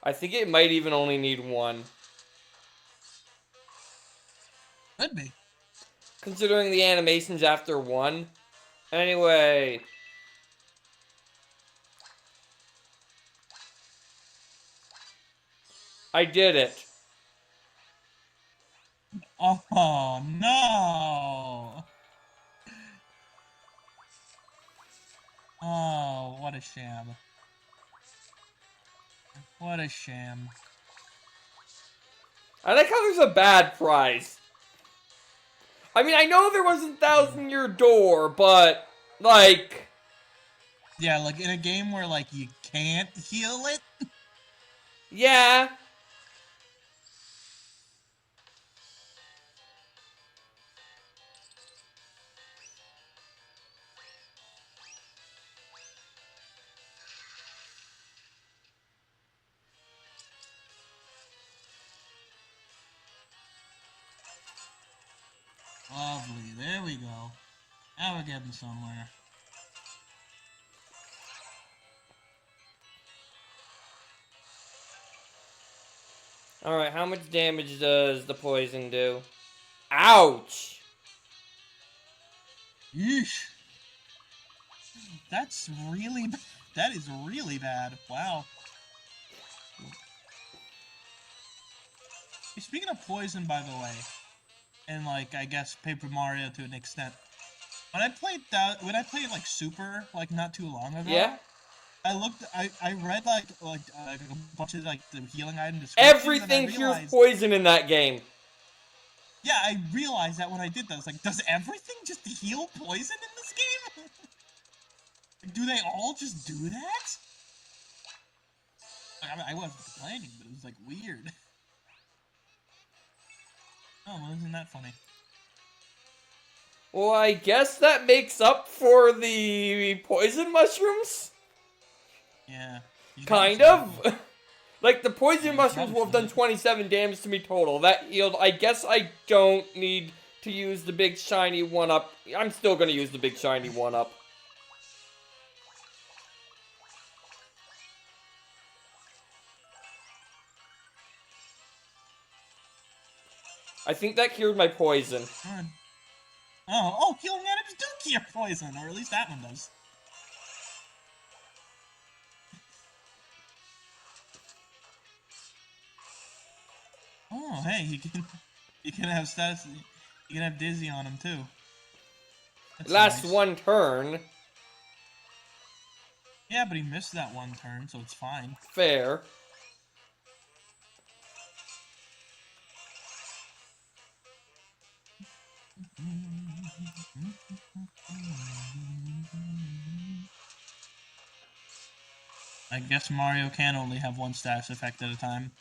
I think it might even only need 1. Could be. Considering the animations after 1. Anyway. I did it. Oh no! Oh, what a sham. What a sham. I like how there's a bad prize. I mean, I know there wasn't 1,000-year door, but, like... Yeah, like in a game where, like, you can't heal it? Yeah. Lovely, there we go. Now we're getting somewhere. Alright, how much damage does the poison do? Ouch! Yeesh. That's really... That is really bad. Wow. Hey, speaking of poison, by the way, and, like, I guess Paper Mario to an extent, when I played, like, Super, like, not too long ago... Yeah? I read, like a bunch of, like, the healing item descriptions, Everything and I cures realized... poison in that game. Yeah, I realized that when I did that. I was like, does everything just heal poison in this game? Do they all just do that? Like, I mean, I wasn't complaining, but it was, like, weird. Oh, well, isn't that funny? Well, I guess that makes up for the poison mushrooms? Yeah. Kind of. Like, the Yeah, poison mushrooms will have done 27 damage to me total. That healed. I guess I don't need to use the big shiny 1-up. I'm still going to use the big shiny 1-up. I think that cured my poison. Oh, healing items do cure poison, or at least that one does. Oh, hey, you can have status, you can have Dizzy on him too. That's Last nice. 1 turn. Yeah, but he missed that 1 turn, so it's fine. Fair. I guess Mario can only have 1 status effect at a time.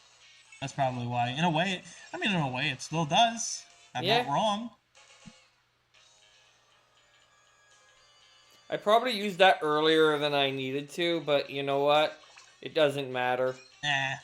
That's probably why. In a way, in a way, it still does. I'm Yeah. not wrong. I probably used that earlier than I needed to, but you know what? It doesn't matter. Nah.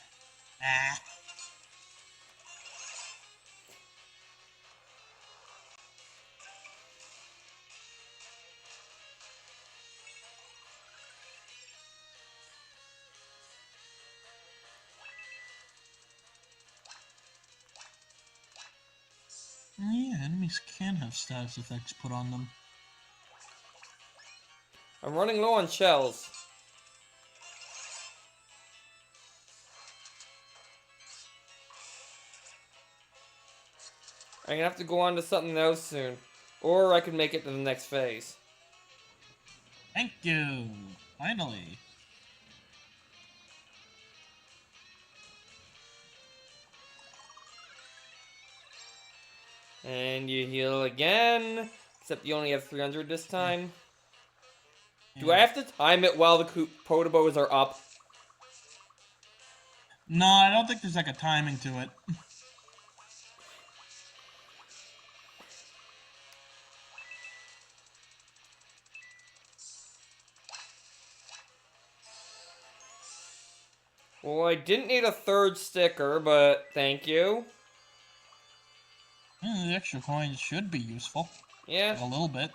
Yeah, enemy enemies can have status effects put on them. I'm running low on shells. I'm gonna have to go on to something else soon. Or I could make it to the next phase. Thank you! Finally. And you heal again. Except you only have 300 this time. Yeah. Do I have to time it while the Potobos are up? No, I don't think there's like a timing to it. Well, I didn't need a third sticker, but thank you. The extra coins should be useful. Yeah. Like a little bit.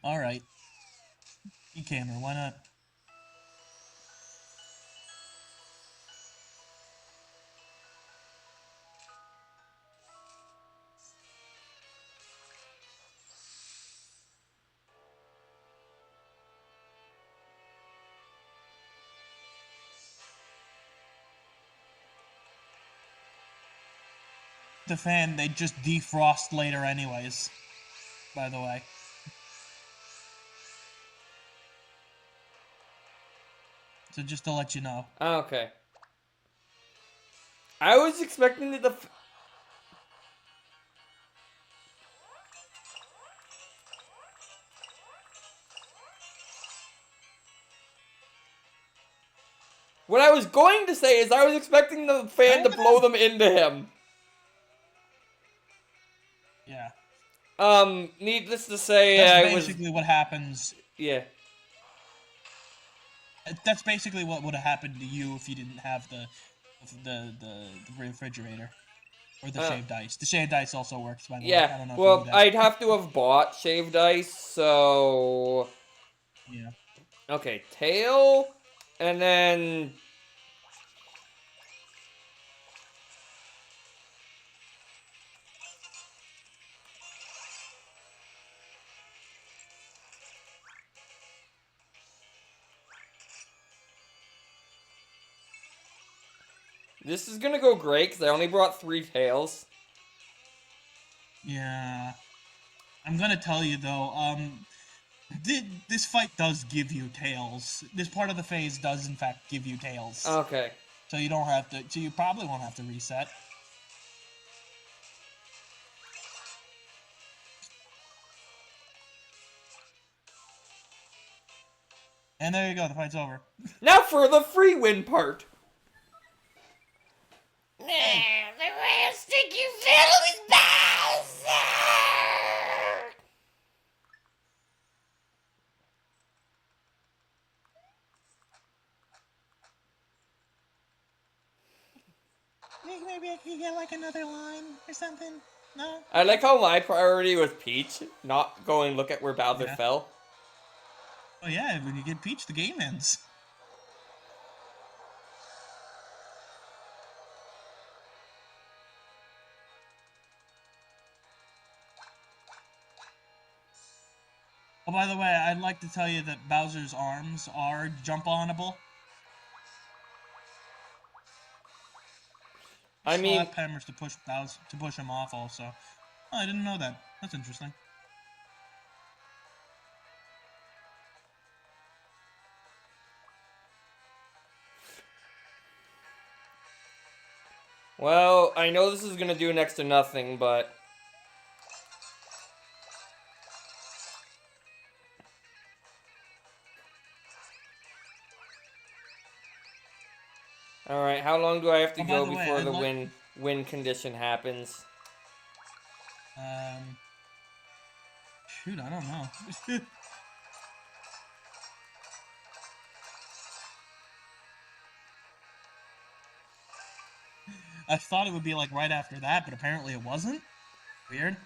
Alright. E-camera, why not? The fan, they just defrost later anyways. By the way. So just to let you know. Okay. I was expecting that What I was going to say is I was expecting the fan to blow them into him. Yeah. Needless to say, That's basically what happens. Yeah. That's basically what would have happened to you if you didn't have the refrigerator. Or the shaved ice. The shaved ice also works, by the way. I don't know if you knew well, that. I'd have to have bought shaved ice, so... Yeah. Okay, tail, and then... This is gonna go great, because I only brought 3 tails. Yeah. I'm gonna tell you, though, this fight does give you tails. This part of the phase does, in fact, give you tails. Okay. So you don't have to, so you probably won't have to reset. And there you go, the fight's over. Now for the free win part. Now, the royal sticky fiddle is Bowser! Maybe I could get like another line or something? No? I like how my priority was Peach, not going look at where Bowser fell. Oh yeah, when you get Peach, the game ends. Oh, by the way, I'd like to tell you that Bowser's arms are jump-onable. I mean, slap hammers to push Bowser, to push him off also. Oh, I didn't know that. That's interesting. well, I know this is gonna do next to nothing, but... Alright, how long do I have to go before the win condition happens? Shoot, I don't know. I thought it would be like right after that, but apparently it wasn't. Weird.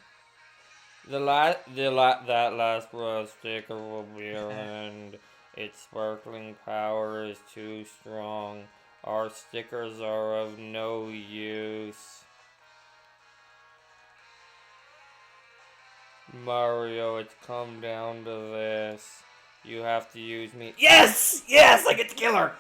That last row sticker will be ruined. Its sparkling power is too strong. Our stickers are of no use. Mario, it's come down to this. You have to use me. Yes! Yes! I get to kill her!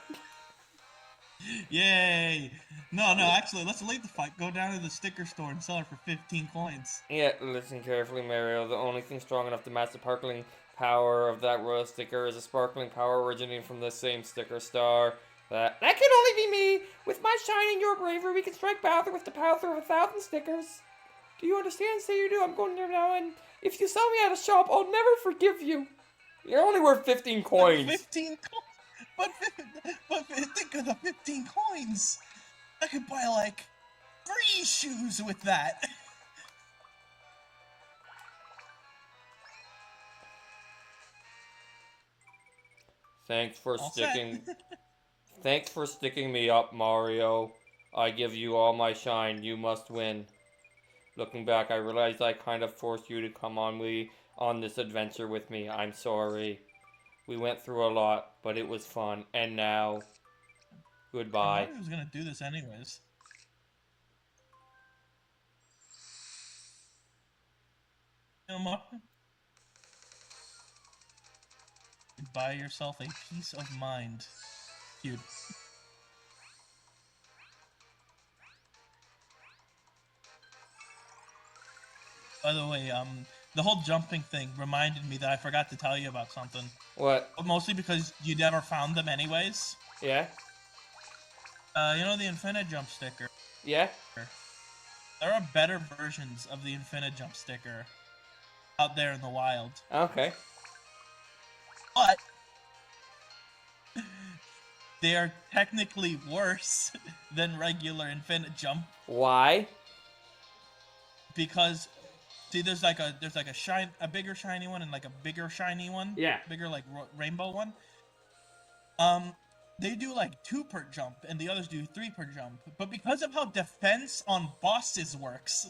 Yay! No, actually, let's leave the fight. Go down to the sticker store and sell it for 15 coins. Yeah, listen carefully, Mario. The only thing strong enough to match the sparkling power of that royal sticker is a sparkling power originating from the same sticker star. That can only be me! With my shine and your bravery, we can strike Bowser with the power of 1,000 stickers. Do you understand? Say you do. I'm going there now, and if you sell me at a shop, I'll never forgive you. You're only worth 15 coins. 15 coins? But think of the 15 coins! I could buy, like, 3 shoes with that! Thanks for sticking me up, Mario. I give you all my shine. You must win. Looking back, I realized I kind of forced you to come on this adventure with me. I'm sorry. We went through a lot, but it was fun. And now, goodbye. I thought he was gonna do this anyways. Buy yourself a peace of mind. Cute. By the way, the whole jumping thing reminded me that I forgot to tell you about something. What? Mostly because you never found them anyways. Yeah? You know the Infinite Jump sticker? Yeah? There are better versions of the Infinite Jump sticker out there in the wild. Okay. But they are technically worse than regular Infinite Jump. Why? Because see, there's like a bigger shiny one and like a bigger shiny one. Yeah. Bigger like rainbow one. They do like 2 per jump and the others do 3 per jump. But because of how defense on bosses works,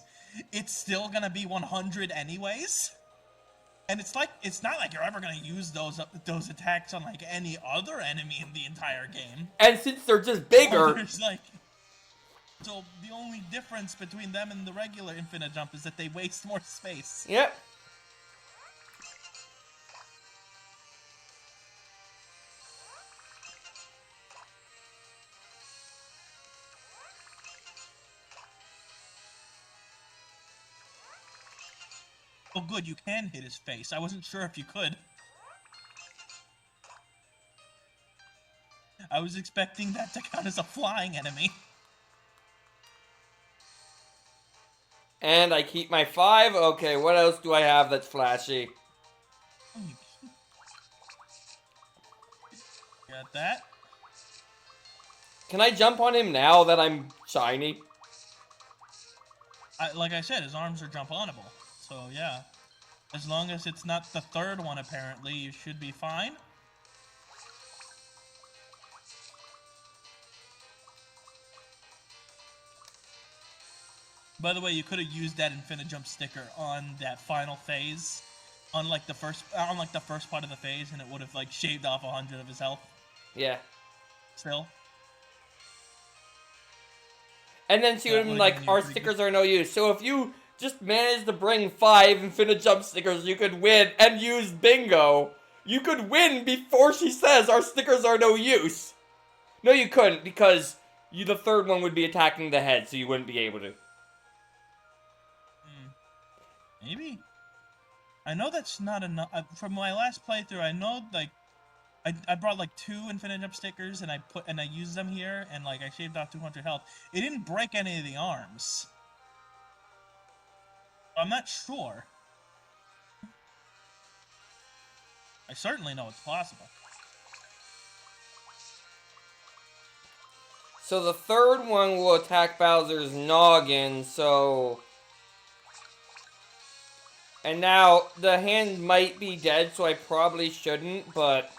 it's still gonna be 100 anyways. And it's not like you're ever gonna use those attacks on like any other enemy in the entire game. And since they're just bigger, so the only difference between them and the regular Infinite Jump is that they waste more space. Yep. Oh good, you can hit his face. I wasn't sure if you could. I was expecting that to count as a flying enemy. And I keep my 5. Okay, what else do I have that's flashy? Got that. Can I jump on him now that I'm shiny? Like I said, his arms are jump-onable. So, yeah. As long as it's not the 3rd one, apparently, you should be fine. By the way, you could have used that Infinite Jump sticker on that final phase, on like the first part of the phase, and it would have like shaved off 100 of his health. Yeah. Still. And then she would have been like, our stickers are no use. So if you just managed to bring 5 Infinite Jump stickers, you could win and use bingo. You could win before she says our stickers are no use. No, you couldn't, because the 3rd one would be attacking the head, so you wouldn't be able to. Maybe. I know that's not enough. From my last playthrough, I know like I brought like 2 Infinite Jump stickers and I used them here and like I shaved off 200 health. It didn't break any of the arms. I'm not sure. I certainly know it's possible. So the 3rd one will attack Bowser's noggin, so... And now, the hand might be dead, so I probably shouldn't, but...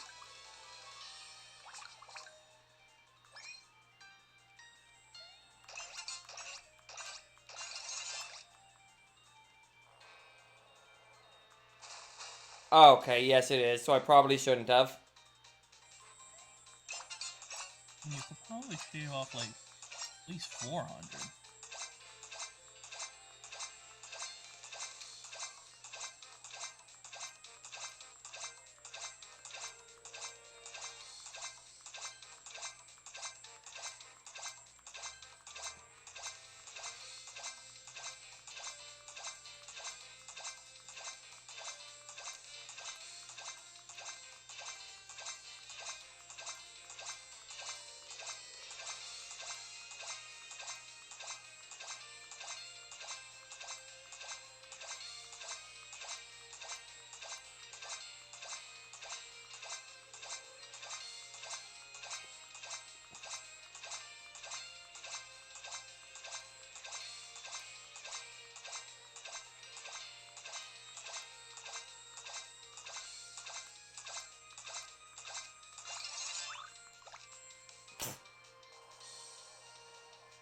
Oh, okay, yes it is, so I probably shouldn't have. You could probably shave off, like, at least 400.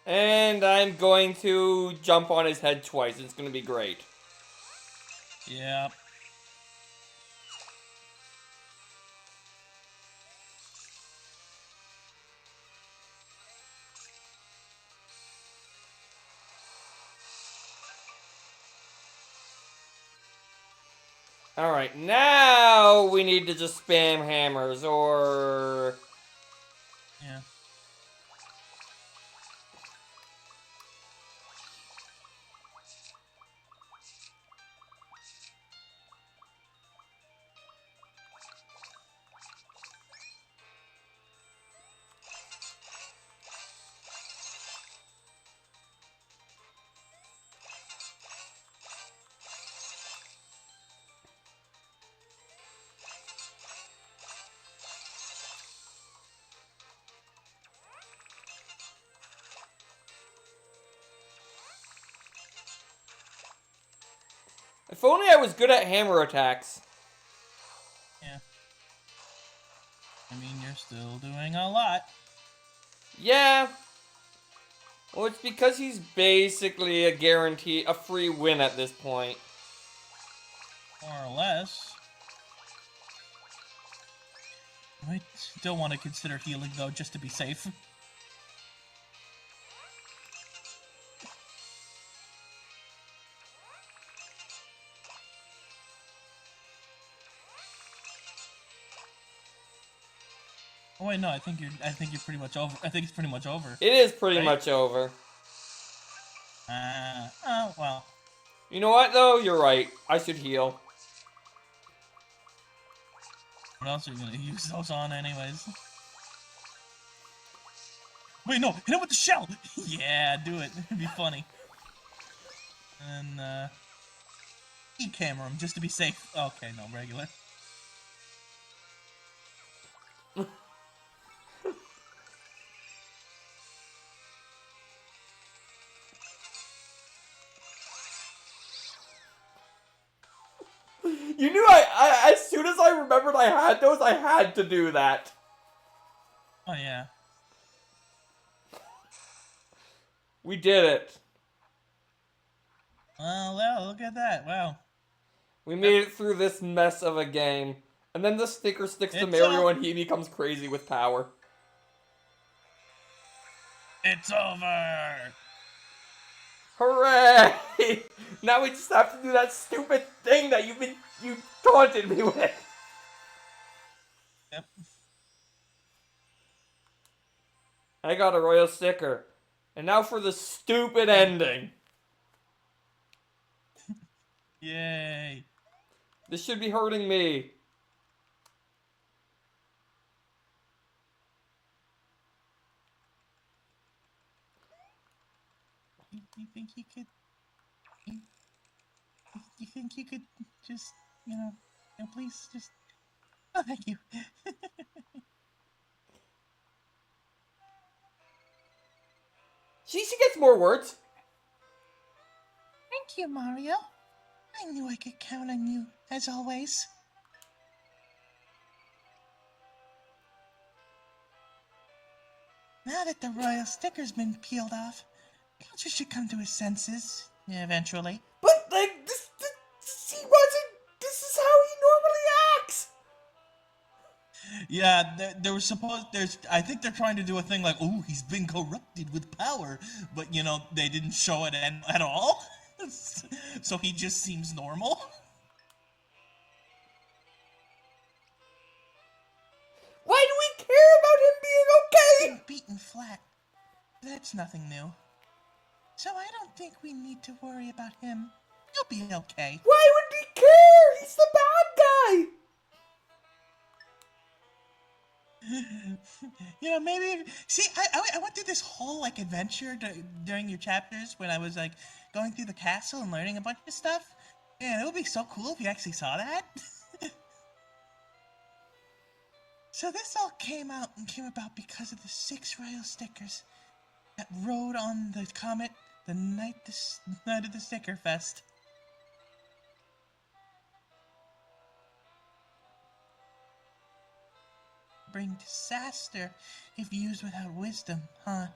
And I'm going to jump on his head twice. It's going to be great. Yeah. Alright, now we need to just spam hammers, or... Yeah. If only I was good at hammer attacks. Yeah. I mean, you're still doing a lot. Yeah. Well, it's because he's basically a guarantee, a free win at this point. More or less. I still want to consider healing, though, just to be safe. Oh wait, no, I think you're pretty much over. I think it's pretty much over. It is pretty Right? much over. Oh, well. You know what, though? You're right. I should heal. What else are you gonna use those on anyways? Wait, no, hit him with the shell! Yeah, do it. It'd be funny. And, E-camera him, just to be safe. Okay, no, regular. You knew I as soon as I remembered I had those, I had to do that. Oh, yeah. We did it. Well, look at that. Wow. We made it through this mess of a game. And then the sticker sticks to It's Mario all- and he becomes crazy with power. It's over! Hooray! Now we just have to do that stupid thing that you taunted me with. Yep. I got a royal sticker. And now for the stupid ending. Yay. This should be hurting me. You think you could... You think you could just, please just... Oh, thank you. She gets more words. Thank you, Mario. I knew I could count on you, as always. Now that the royal sticker's been peeled off, Bowser should come to his senses, eventually. But, like, this he wasn't... This is how he normally Yeah, there was supposed there's I think they're trying to do a thing like, oh, he's been corrupted with power, but they didn't show it at all. So he just seems normal. Why do we care about him being okay? Being beaten flat. That's nothing new. So I don't think we need to worry about him. He'll be okay. Why would we care? He's the bad guy. Maybe. See, I went through this whole adventure during your chapters when I was going through the castle and learning a bunch of stuff. Yeah, it would be so cool if you actually saw that. So this all came about because of the 6 royal stickers that rode on the comet the night of the Sticker Fest. Bring disaster if used without wisdom, huh?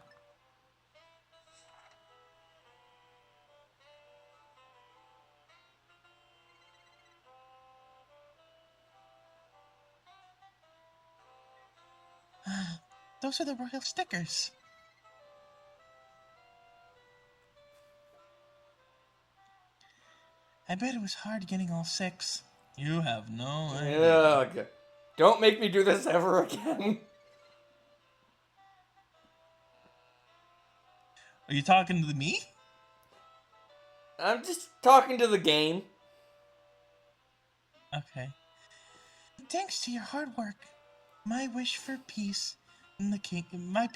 Those are the royal stickers. I bet it was hard getting all 6. You have no idea. Ugh. Don't make me do this ever again. Are you talking to me? I'm just talking to the game. Okay. Thanks to your hard work, my wish for peace in the kingdom. My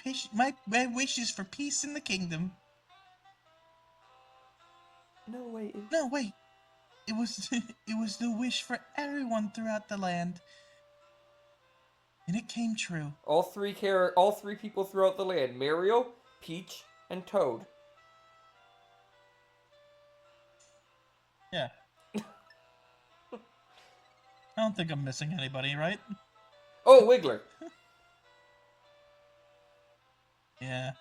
wish is for peace in the kingdom. No, wait. No, wait. It was the wish for everyone throughout the land. And it came true. All three people throughout the land: Mario, Peach, and Toad. Yeah. I don't think I'm missing anybody, right? Oh, Wiggler. Yeah.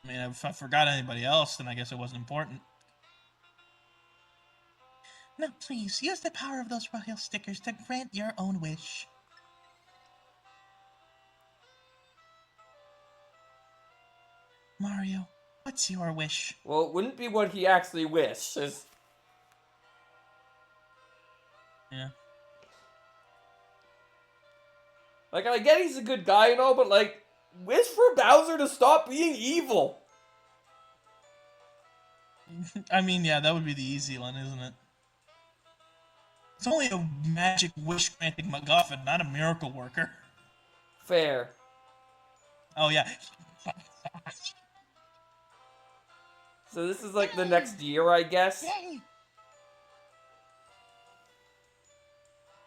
I mean, if I forgot anybody else, then I guess it wasn't important. Now, please, use the power of those royal stickers to grant your own wish. Mario, what's your wish? Well, it wouldn't be what he actually wishes. Yeah. I get he's a good guy and all, but wish for Bowser to stop being evil. I mean, yeah, that would be the easy one, isn't it? It's only a magic wish-granting MacGuffin, not a miracle worker. Fair. Oh, yeah. So this is the next year, I guess. Yay!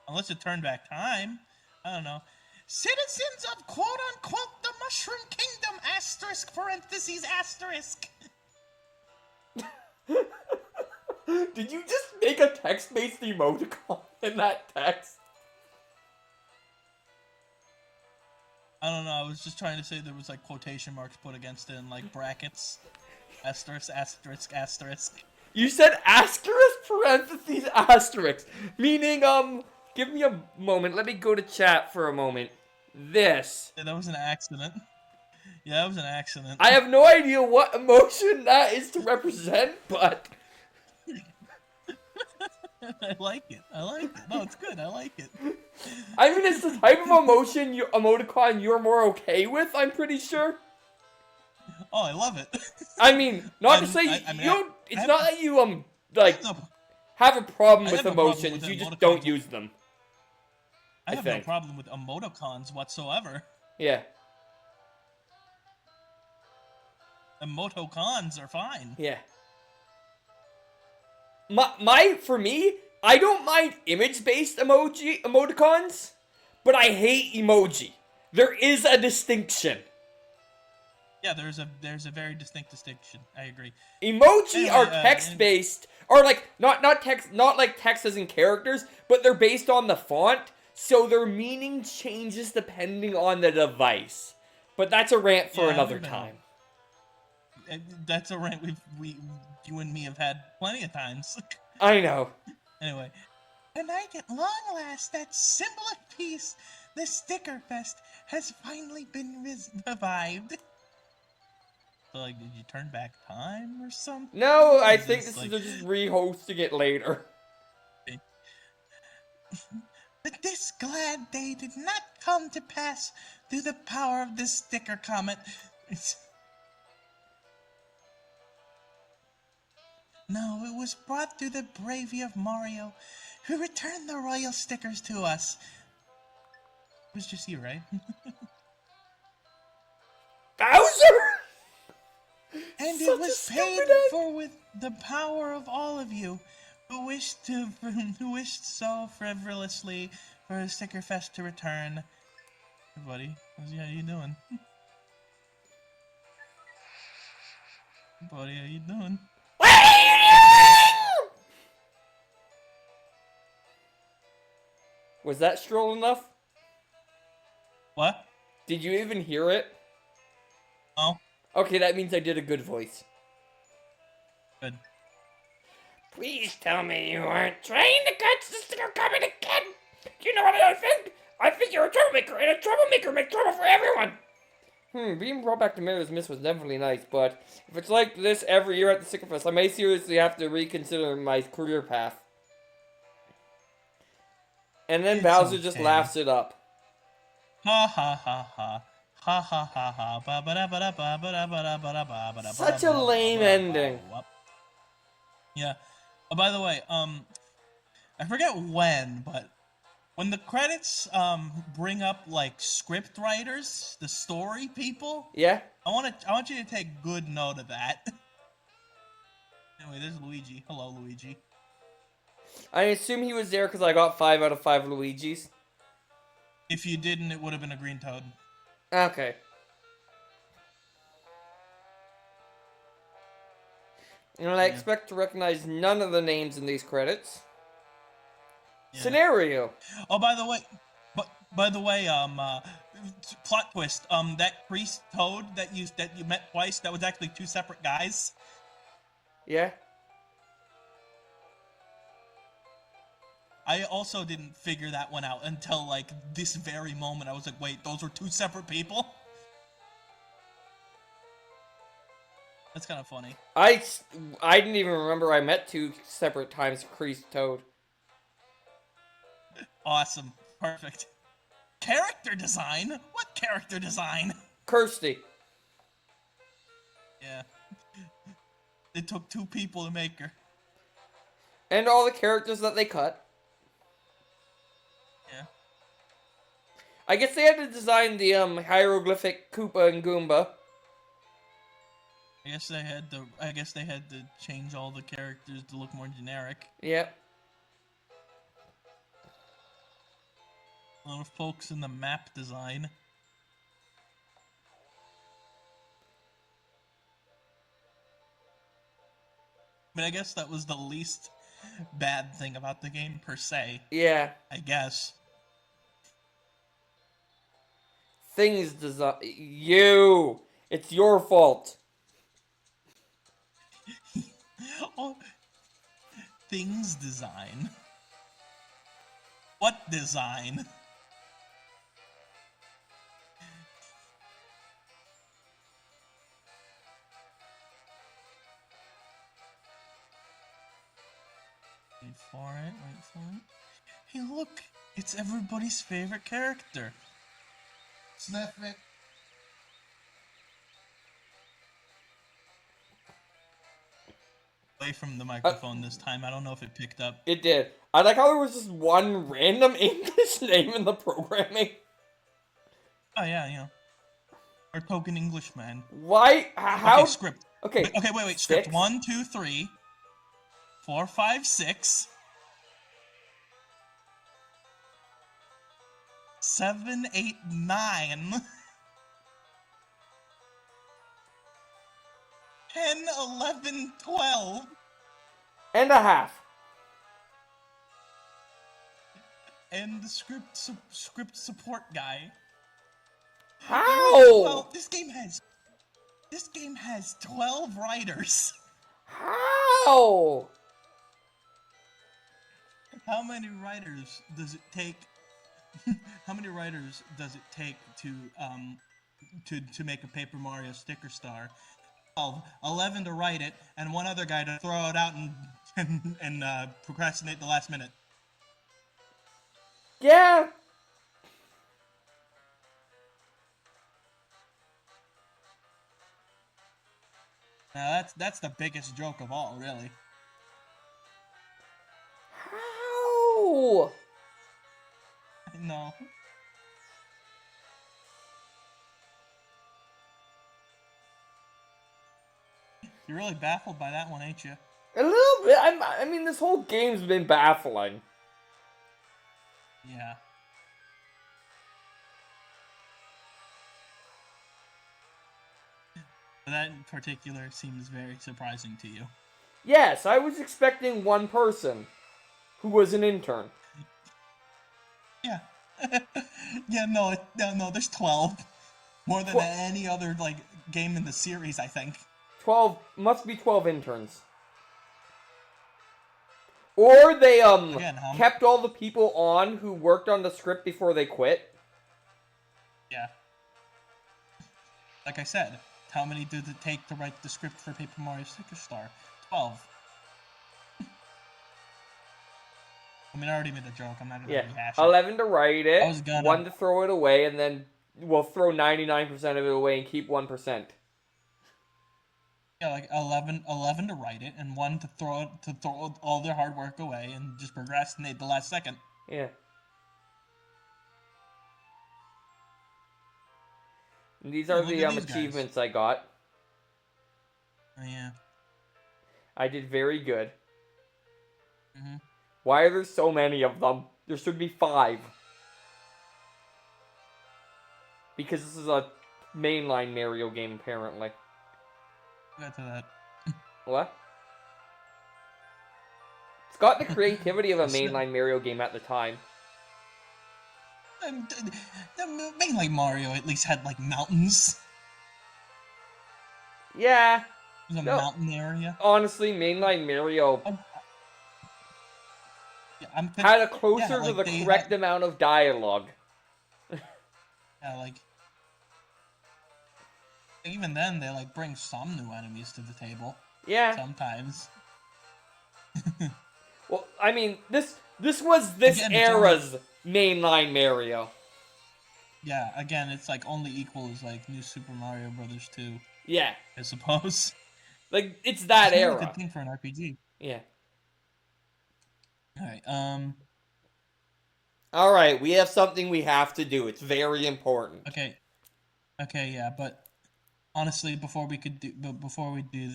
Unless it turned back time. I don't know. Citizens of quote-unquote the Mushroom Kingdom, asterisk, parentheses, asterisk. Did you just make a text-based emoticon in that text? I don't know, I was just trying to say there was quotation marks put against it in brackets. Asterisk, asterisk, asterisk. You said asterisk, parentheses, asterisk. Meaning, give me a moment. Let me go to chat for a moment. This. Yeah, that was an accident. Yeah, that was an accident. I have no idea what emotion that is to represent, but... I like it. No, it's good. I like it. I mean, it's the type of emoticon you're more okay with, I'm pretty sure. Oh, I love it. I mean, not to say it's not that you have a problem with emotions, you just don't use them. I have no problem with emoticons whatsoever. Yeah. Emotocons are fine. Yeah. For me, I don't mind image-based emoticons, but I hate emoji. There is a distinction. Yeah, there's a very distinct distinction. I agree. Emoji are text-based, or not text as in characters, but they're based on the font, so their meaning changes depending on the device. But that's a rant for another time. That's a rant you and me have had plenty of times. I know. Anyway. Tonight, at long last, that symbol of peace, the Sticker Fest has finally been revived. So, like, did you turn back time or something? No, I Is think this, this is like... they're just re-hosting it later. But this glad day did not come to pass through the power of the Sticker Comet. No, it was brought through the bravery of Mario, who returned the royal stickers to us. It was just you, right? Bowser! And Such it a was paid stupid egg. for with the power of all of you who wished so frivolously for a Sticker Fest to return. Hey, buddy, how you doing? Buddy, how you doing? What are you doing? Was that stroll enough? What? Did you even hear it? Oh, Okay, that means I did a good voice. good. Please tell me you aren't trying to catch the sticker coming again. You know what I think? I think you're a troublemaker, and a troublemaker makes trouble for everyone. Being brought back to Mayor's Miss was definitely nice, but if it's like this every year at the Sticker Fest, I may seriously have to reconsider my career path. And then It's Bowser just okay. laughs it up. Ha ha ha ha. Ha ha ha ha. Ba ba da ba da ba ba da ba da ba da ba ba da. Such a lame ending. Yeah. Oh, by the way, I forget when, but when the credits bring up like script writers, the story people, Yeah? I want you to take good note of that. Anyway, there's Luigi. Hello, Luigi. I assume he was there because I got 5 out of 5 Luigis. If you didn't, it would have been a green toad. Okay. And I expect to recognize none of the names in these credits. Yeah. Scenario. Oh, by the way, plot twist. That priest toad that you met twice, that was actually two separate guys. Yeah? I also didn't figure that one out until, like, this very moment. I was like, wait, those were two separate people? That's kind of funny. I didn't even remember I met 2 separate times Creased Toad. Awesome. Perfect. Character design? What character design? Kirsty. Yeah. It took 2 people to make her. And all the characters that they cut. Yeah. I guess they had to design the hieroglyphic Koopa and Goomba. I guess they had to change all the characters to look more generic. Yep. A lot of folks in the map design. I mean, I guess that was the least bad thing about the game per se. Yeah. I guess. Things design. You! It's your fault. Oh, things design. What design? Wait for it. Hey, look! It's everybody's favorite character. Sniff it. Away from the microphone this time. I don't know if it picked up. It did. I like how there was just one random English name in the programming. Oh yeah, you know. Our token Englishman. Why? How? Okay, script. Okay. Okay, wait. Script. 6. 1, 2, 3, 4, 5, 6, 7, 8, 9, 10, 11, 12. And a half. And the script support guy. How? Well, this game has 12 writers. How? How many writers does it take how many writers does it take to make a Paper Mario sticker star? 12, 11 to write it, and one other guy to throw it out and procrastinate the last minute. Yeah. Now that's the biggest joke of all, really. How? No. You're really baffled by that one, ain't you? A little bit. I mean, this whole game's been baffling. Yeah. That in particular seems very surprising to you. Yes, I was expecting one person who was an intern. Yeah. Yeah, no, there's 12. More than any other, like, game in the series, I think. 12, must be 12 interns. Or they, Again, kept all the people on who worked on the script before they quit. Yeah. Like I said, how many did it take to write the script for Paper Mario Sticker Star? 12. I mean, I already made the joke. I'm not gonna rehash it. 11 to write it, I was gonna... 1 to throw it away, and then we'll throw 99% of it away and keep 1%. Yeah, like 11 to write it, and 1 to throw all their hard work away and just procrastinate the last second. Yeah. And these are the achievements I got. Oh, yeah. I did very good. Mm-hmm. Why are there so many of them? There should be 5. Because this is a mainline Mario game, apparently. Got to that. What? It's got the creativity of a mainline Mario game at the time. The mainline Mario at least had, like, mountains. Yeah. There's a mountain area. Honestly, mainline Mario had a closer to the correct amount of dialogue. Yeah, like... Even then, they, like, bring some new enemies to the table. Yeah. Sometimes. Well, I mean, this was this era's mainline Mario. Yeah, again, it's, like, only equals, like, New Super Mario Brothers 2. Yeah. I suppose. Like, it's that era. It's a good thing for an RPG. Yeah. Alright, Alright, we have something we have to do. It's very important. Okay. Okay, yeah, but... Honestly, before we do,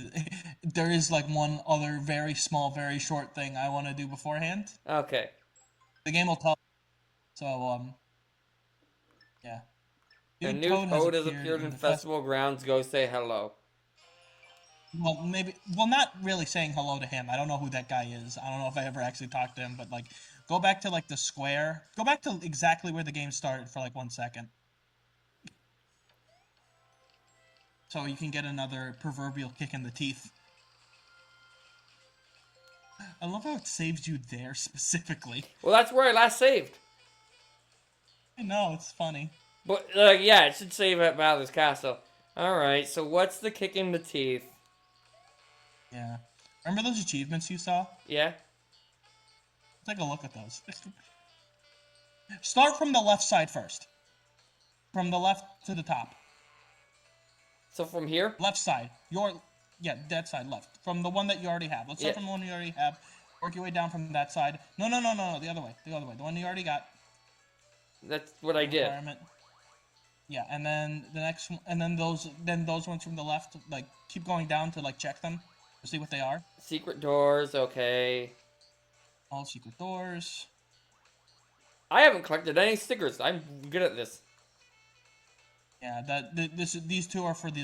there is like one other very small, very short thing I want to do beforehand. Okay. The game will tell. So yeah. A new Toad has appeared in Festival Grounds. Go say hello. Well, maybe. Well, not really saying hello to him. I don't know who that guy is. I don't know if I ever actually talked to him. But like, go back to like the square. Go back to exactly where the game started for like 1 second. So you can get another proverbial kick in the teeth. I love how it saves you there specifically. Well, that's where I last saved. I know, it's funny. But, yeah, it should save at Bowser's Castle. Alright, so what's the kick in the teeth? Yeah. Remember those achievements you saw? Yeah? Take a look at those. Start from the left side first. From the left to the top. So from here? Left side. Yeah, that side, left. From the one that you already have. Let's start from the one you already have. Work your way down from that side. No, the other way. The one you already got. That's what I did. Yeah, and then the next one, and then those ones from the left, like, keep going down to, like, check them. To see what they are. Secret doors, okay. All secret doors. I haven't collected any stickers. I'm good at this. Yeah, these two are for the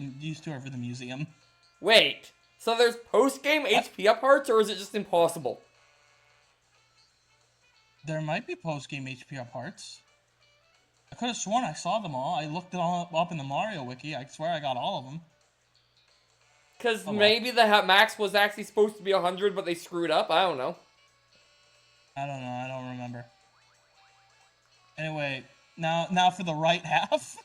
museum. Wait, so there's post-game HP up parts, or is it just impossible? There might be post-game HP up parts. I could have sworn I saw them all. I looked it all up in the Mario wiki. I swear I got all of them. Because maybe the max was actually supposed to be 100, but they screwed up. I don't know. I don't know. I don't remember. Anyway, now for the right half.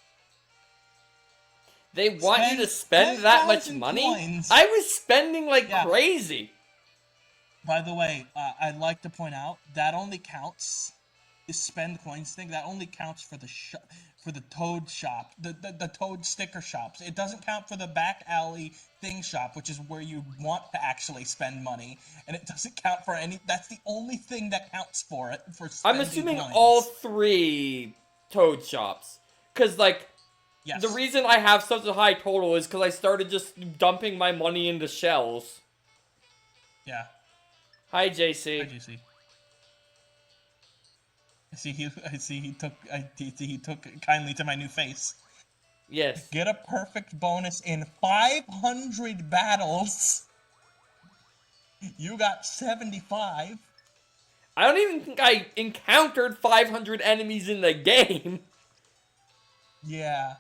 They want you to spend that much money? Coins. I was spending like Yeah. crazy. By the way, I'd like to point out that only counts the spend coins thing. That only counts for the Toad shop, the Toad sticker shops. It doesn't count for the back alley thing shop, which is where you want to actually spend money, and it doesn't count for any. That's the only thing that counts for it for spending I'm assuming coins. all 3 Toad shops, cause like Yes. the reason I have such a high total is because I started just dumping my money into shells. Yeah. Hi, JC. Hi, JC. I see he took kindly to my new face. Yes. Get a perfect bonus in 500 battles. You got 75. I don't even think I encountered 500 enemies in the game. Yeah.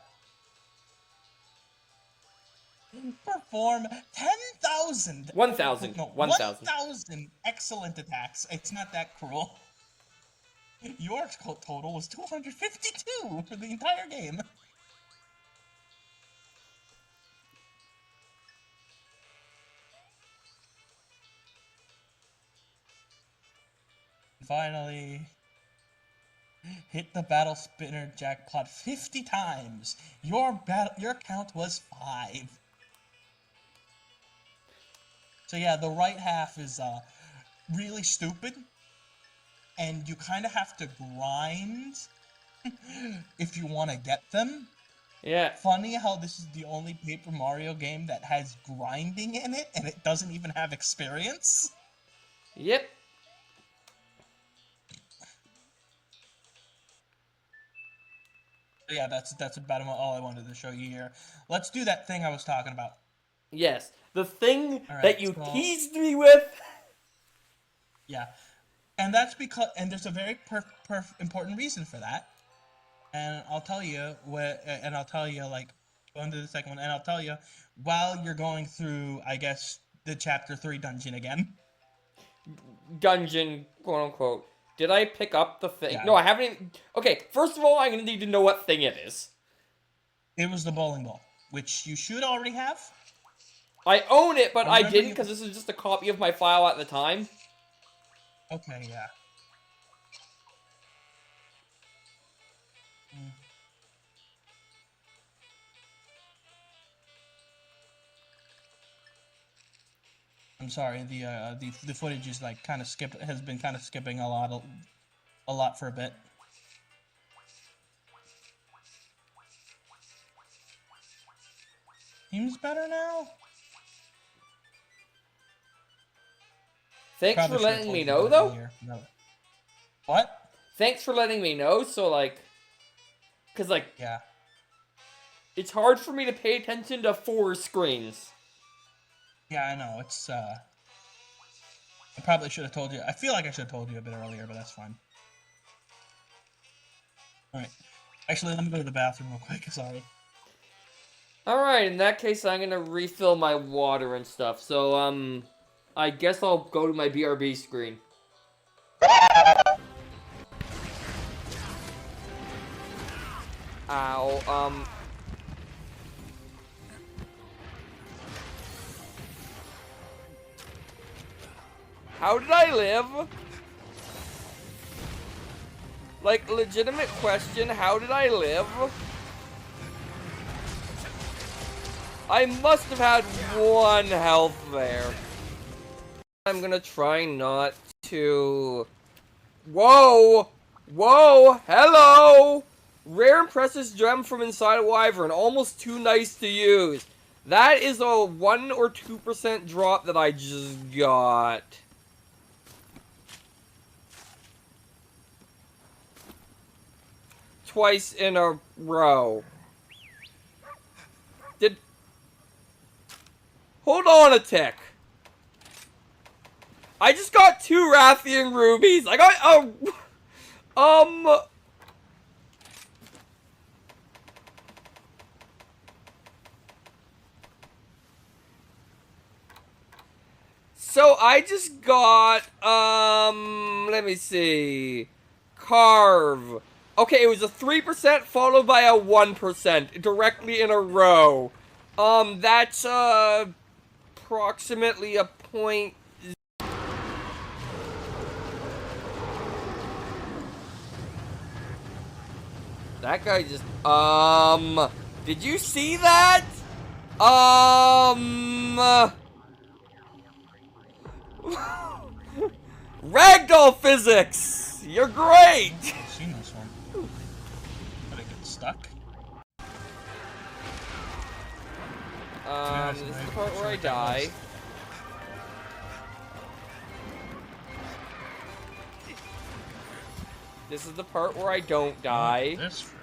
Perform 10,000. 1,000. No, 1,000. 1,000 excellent attacks. It's not that cruel. Your total was 252 for the entire game. Finally, hit the battle spinner jackpot 50 times. Your count was 5. So yeah, the right half is really stupid, and you kind of have to grind if you want to get them. Yeah. Funny how this is the only Paper Mario game that has grinding in it, and it doesn't even have experience. Yep. Yeah, that's about all I wanted to show you here. Let's do that thing I was talking about. Yes. The thing All right, that you so- teased me with. Yeah, and that's because, and there's a very important reason for that, and I'll tell you like go into the second one, and I'll tell you while you're going through, I guess, the chapter 3 dungeon again. Dungeon, quote unquote. Did I pick up the thing? Yeah. No, I haven't even... Okay, first of all, I'm gonna need to know what thing it is. It was the bowling ball, which you should already have. I own it, but I Remember didn't you- because this is just a copy of my file at the time. Okay, yeah. I'm sorry, the footage is like has been kind of skipping a lot for a bit. Seems better now. Thanks Probably for should've letting told me you know, that though. earlier. No. What? Thanks for letting me know, so, like... Because, like, Yeah. it's hard for me to pay attention to 4 screens. Yeah, I know. It's I probably should have told you. I feel like I should have told you a bit earlier, but that's fine. All right. Actually, let me go to the bathroom real quick. Sorry. Alright, in that case, I'm gonna refill my water and stuff. So, I guess I'll go to my BRB screen. Ow, how did I live? Like, legitimate question, how did I live? I must have had 1 health there. I'm gonna try not to... Whoa! Whoa! Hello! Rare and precious gem from inside a wyvern. Almost too nice to use. That is a 1 or 2% drop that I just got. Twice in a row. Hold on a tick. I just got 2 Rathian rubies. I got, So I just got, let me see. Carve. Okay, it was a 3% followed by a 1% directly in a row. That's, approximately a point. That guy just, did you see that? Ragdoll physics! You're great! I've seen this one. But it gets stuck. This is the part where I die. This is the part where I don't die. This freak.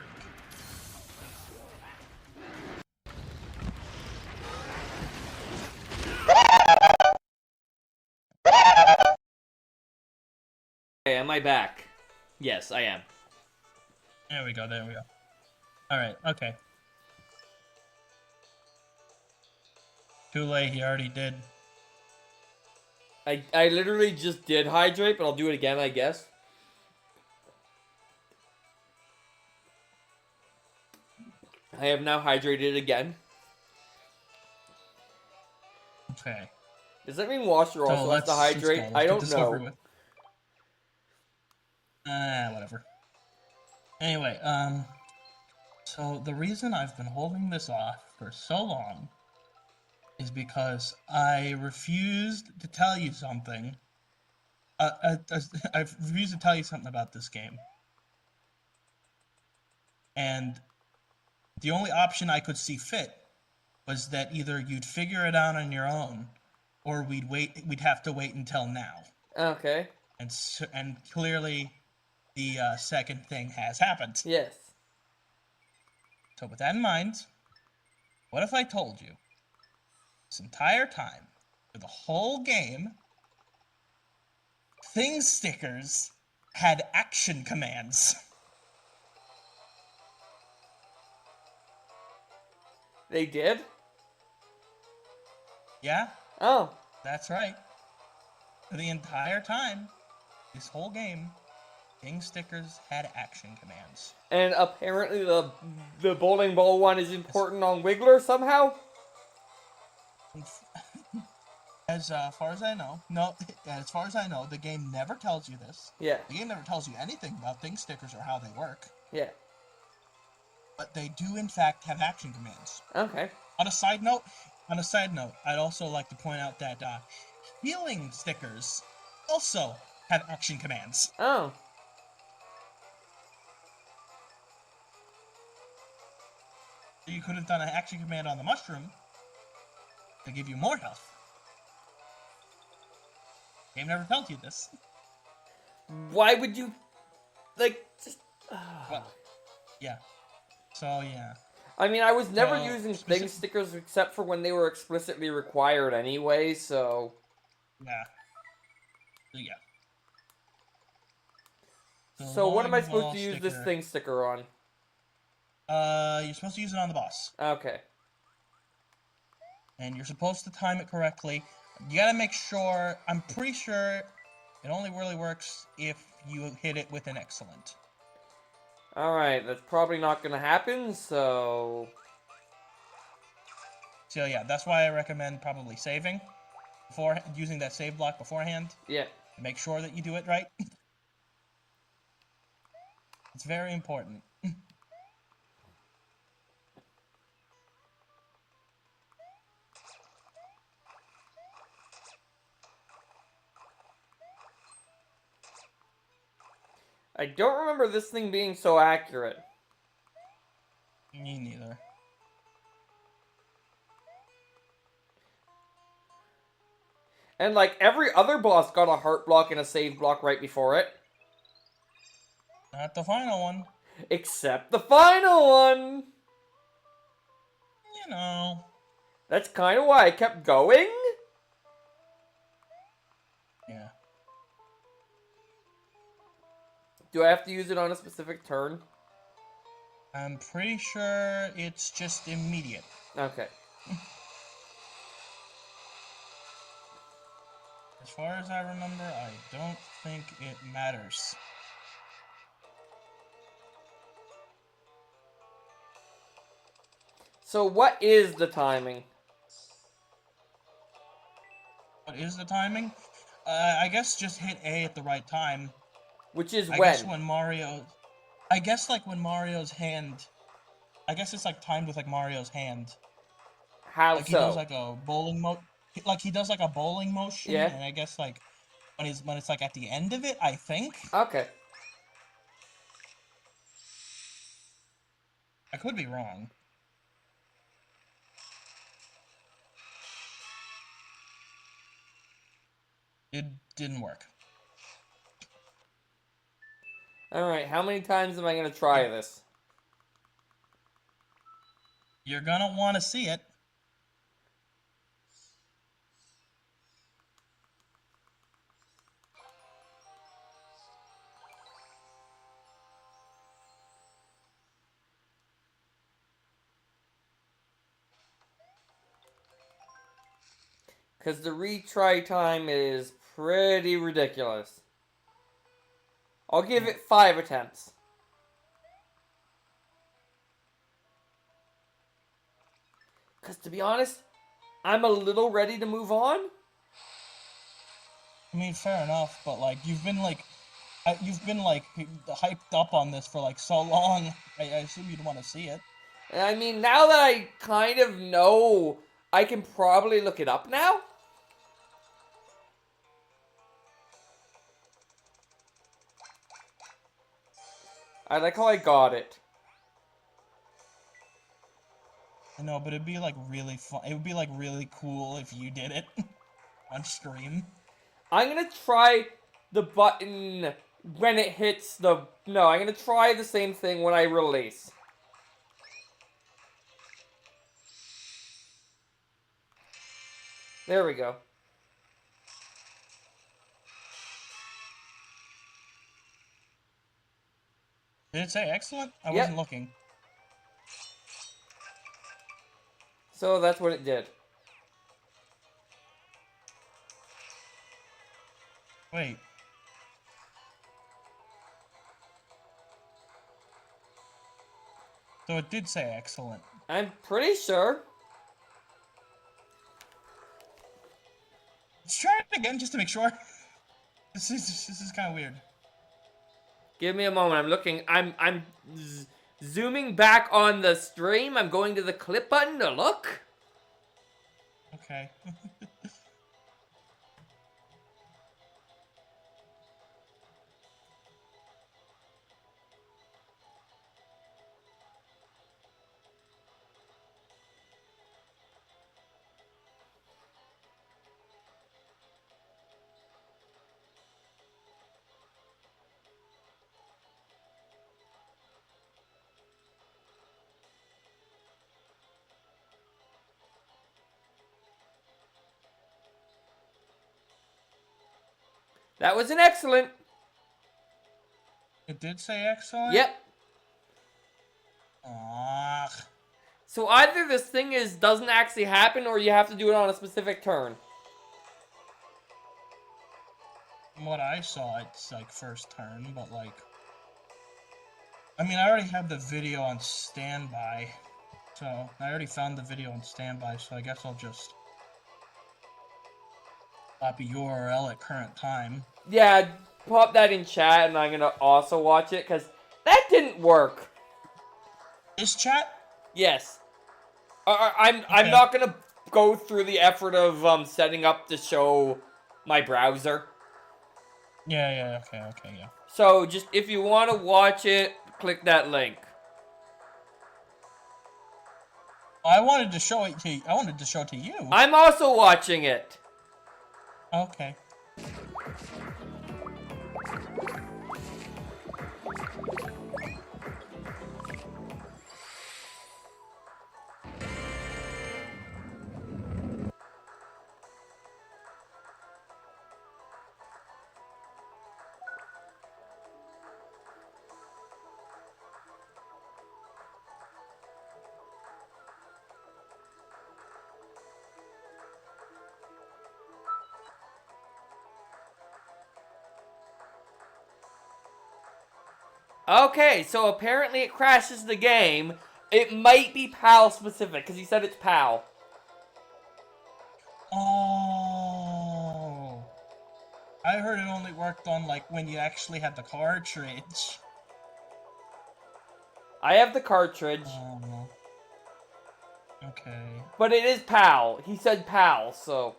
Okay, am I back? Yes, I am. There we go, there we go. Alright, okay. Too late, he already did. I literally just did hydrate, but I'll do it again, I guess. I have now hydrated again. Okay. Does that mean Washer also has to hydrate? I don't know. Whatever. Anyway, so the reason I've been holding this off for so long is because I refused to tell you something. I refused to tell you something about this game. And the only option I could see fit was that either you'd figure it out on your own, or we'd have to wait until now. Okay. And clearly, the second thing has happened. Yes. So with that in mind, what if I told you this entire time, for the whole game, thing stickers had action commands? They did? Yeah, Oh. that's right. For the entire time, this whole game, thing stickers had action commands. And apparently the bowling ball one is important on Wiggler somehow? As far as I know, as far as I know, the game never tells you this. Yeah. The game never tells you anything about thing stickers or how they work. Yeah. But they do, in fact, have action commands. Okay. On a side note, I'd also like to point out that healing stickers also have action commands. Oh. You could have done an action command on the mushroom to give you more health. Game never tells you this. Why would you, like, just... Well, yeah. So, yeah. I mean, I was never using thing stickers except for when they were explicitly required anyway, so... Yeah. So, yeah. So what am I supposed to use this thing sticker on? You're supposed to use it on the boss. Okay. And you're supposed to time it correctly. You gotta make sure, I'm pretty sure it only really works if you hit it with an excellent. Alright, that's probably not gonna happen, so... So yeah, that's why I recommend probably saving. Before using that save block beforehand. Yeah. Make sure that you do it right. It's very important. I don't remember this thing being so accurate. Me neither. And, like, every other boss got a heart block and a save block right before it. Not the final one. Except the final one! You know. That's kind of why I kept going? Yeah. Do I have to use it on a specific turn? I'm pretty sure it's just immediate. Okay. As far as I remember, I don't think it matters. So what is the timing? What is the timing? I guess just hit A at the right time. Which is I when? guess when Mario... I guess, like, when Mario's hand... I guess it's, like, timed with, like, Mario's hand. How Like, he so? does, like, a bowling Like, he does, like, a bowling motion, Yeah. and I guess, like, when it's, like, at the end of it, I think? Okay. I could be wrong. It didn't work. Alright, how many times am I gonna try this? You're gonna want to see it. Because the retry time is pretty ridiculous. I'll give it 5 attempts. Because to be honest, I'm a little ready to move on. I mean, fair enough, but, like, you've been, like, hyped up on this for, like, so long. I assume you'd want to see it. And I mean, now that I kind of know, I can probably look it up now. I like how I got it. I know, but it'd be, like, really fun. It would be, like, really cool if you did it on stream. I'm gonna try the button when it hits the... No, I'm gonna try the same thing when I release. There we go. Did it say excellent? I Yep. wasn't looking. So that's what it did. Wait. So it did say excellent. I'm pretty sure. Let's try it again just to make sure. This is kind of weird. Give me a moment. I'm looking. I'm zooming back on the stream. I'm going to the clip button to look. Okay. That was an excellent. It did say excellent? Yep. Ugh. So either this thing doesn't actually happen, or you have to do it on a specific turn. From what I saw, it's like first turn, but like... I mean, I already have the video on standby. So, I already found the video on standby, so I guess I'll just... copy URL at current time. Yeah, pop that in chat, and I'm gonna also watch it, because that didn't work. Is chat? Yes. I'm not gonna go through the effort of setting up to show my browser. Yeah, okay, yeah. So just if you want to watch it, click that link. I wanted to show it to you. I wanted to show it to you. I'm also watching it. Okay. Okay, so apparently it crashes the game, It might be PAL specific, because he said it's PAL. Oh. I heard it only worked on, like, when you actually had the cartridge. I have the cartridge. Oh. Okay. But it is PAL. He said PAL, so...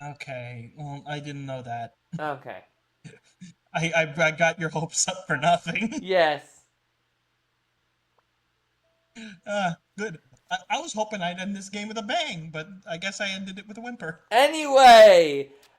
Okay. Well, I didn't know that. Okay. I got your hopes up for nothing. Yes. Good. I was hoping I'd end this game with a bang, but I guess I ended it with a whimper. Anyway,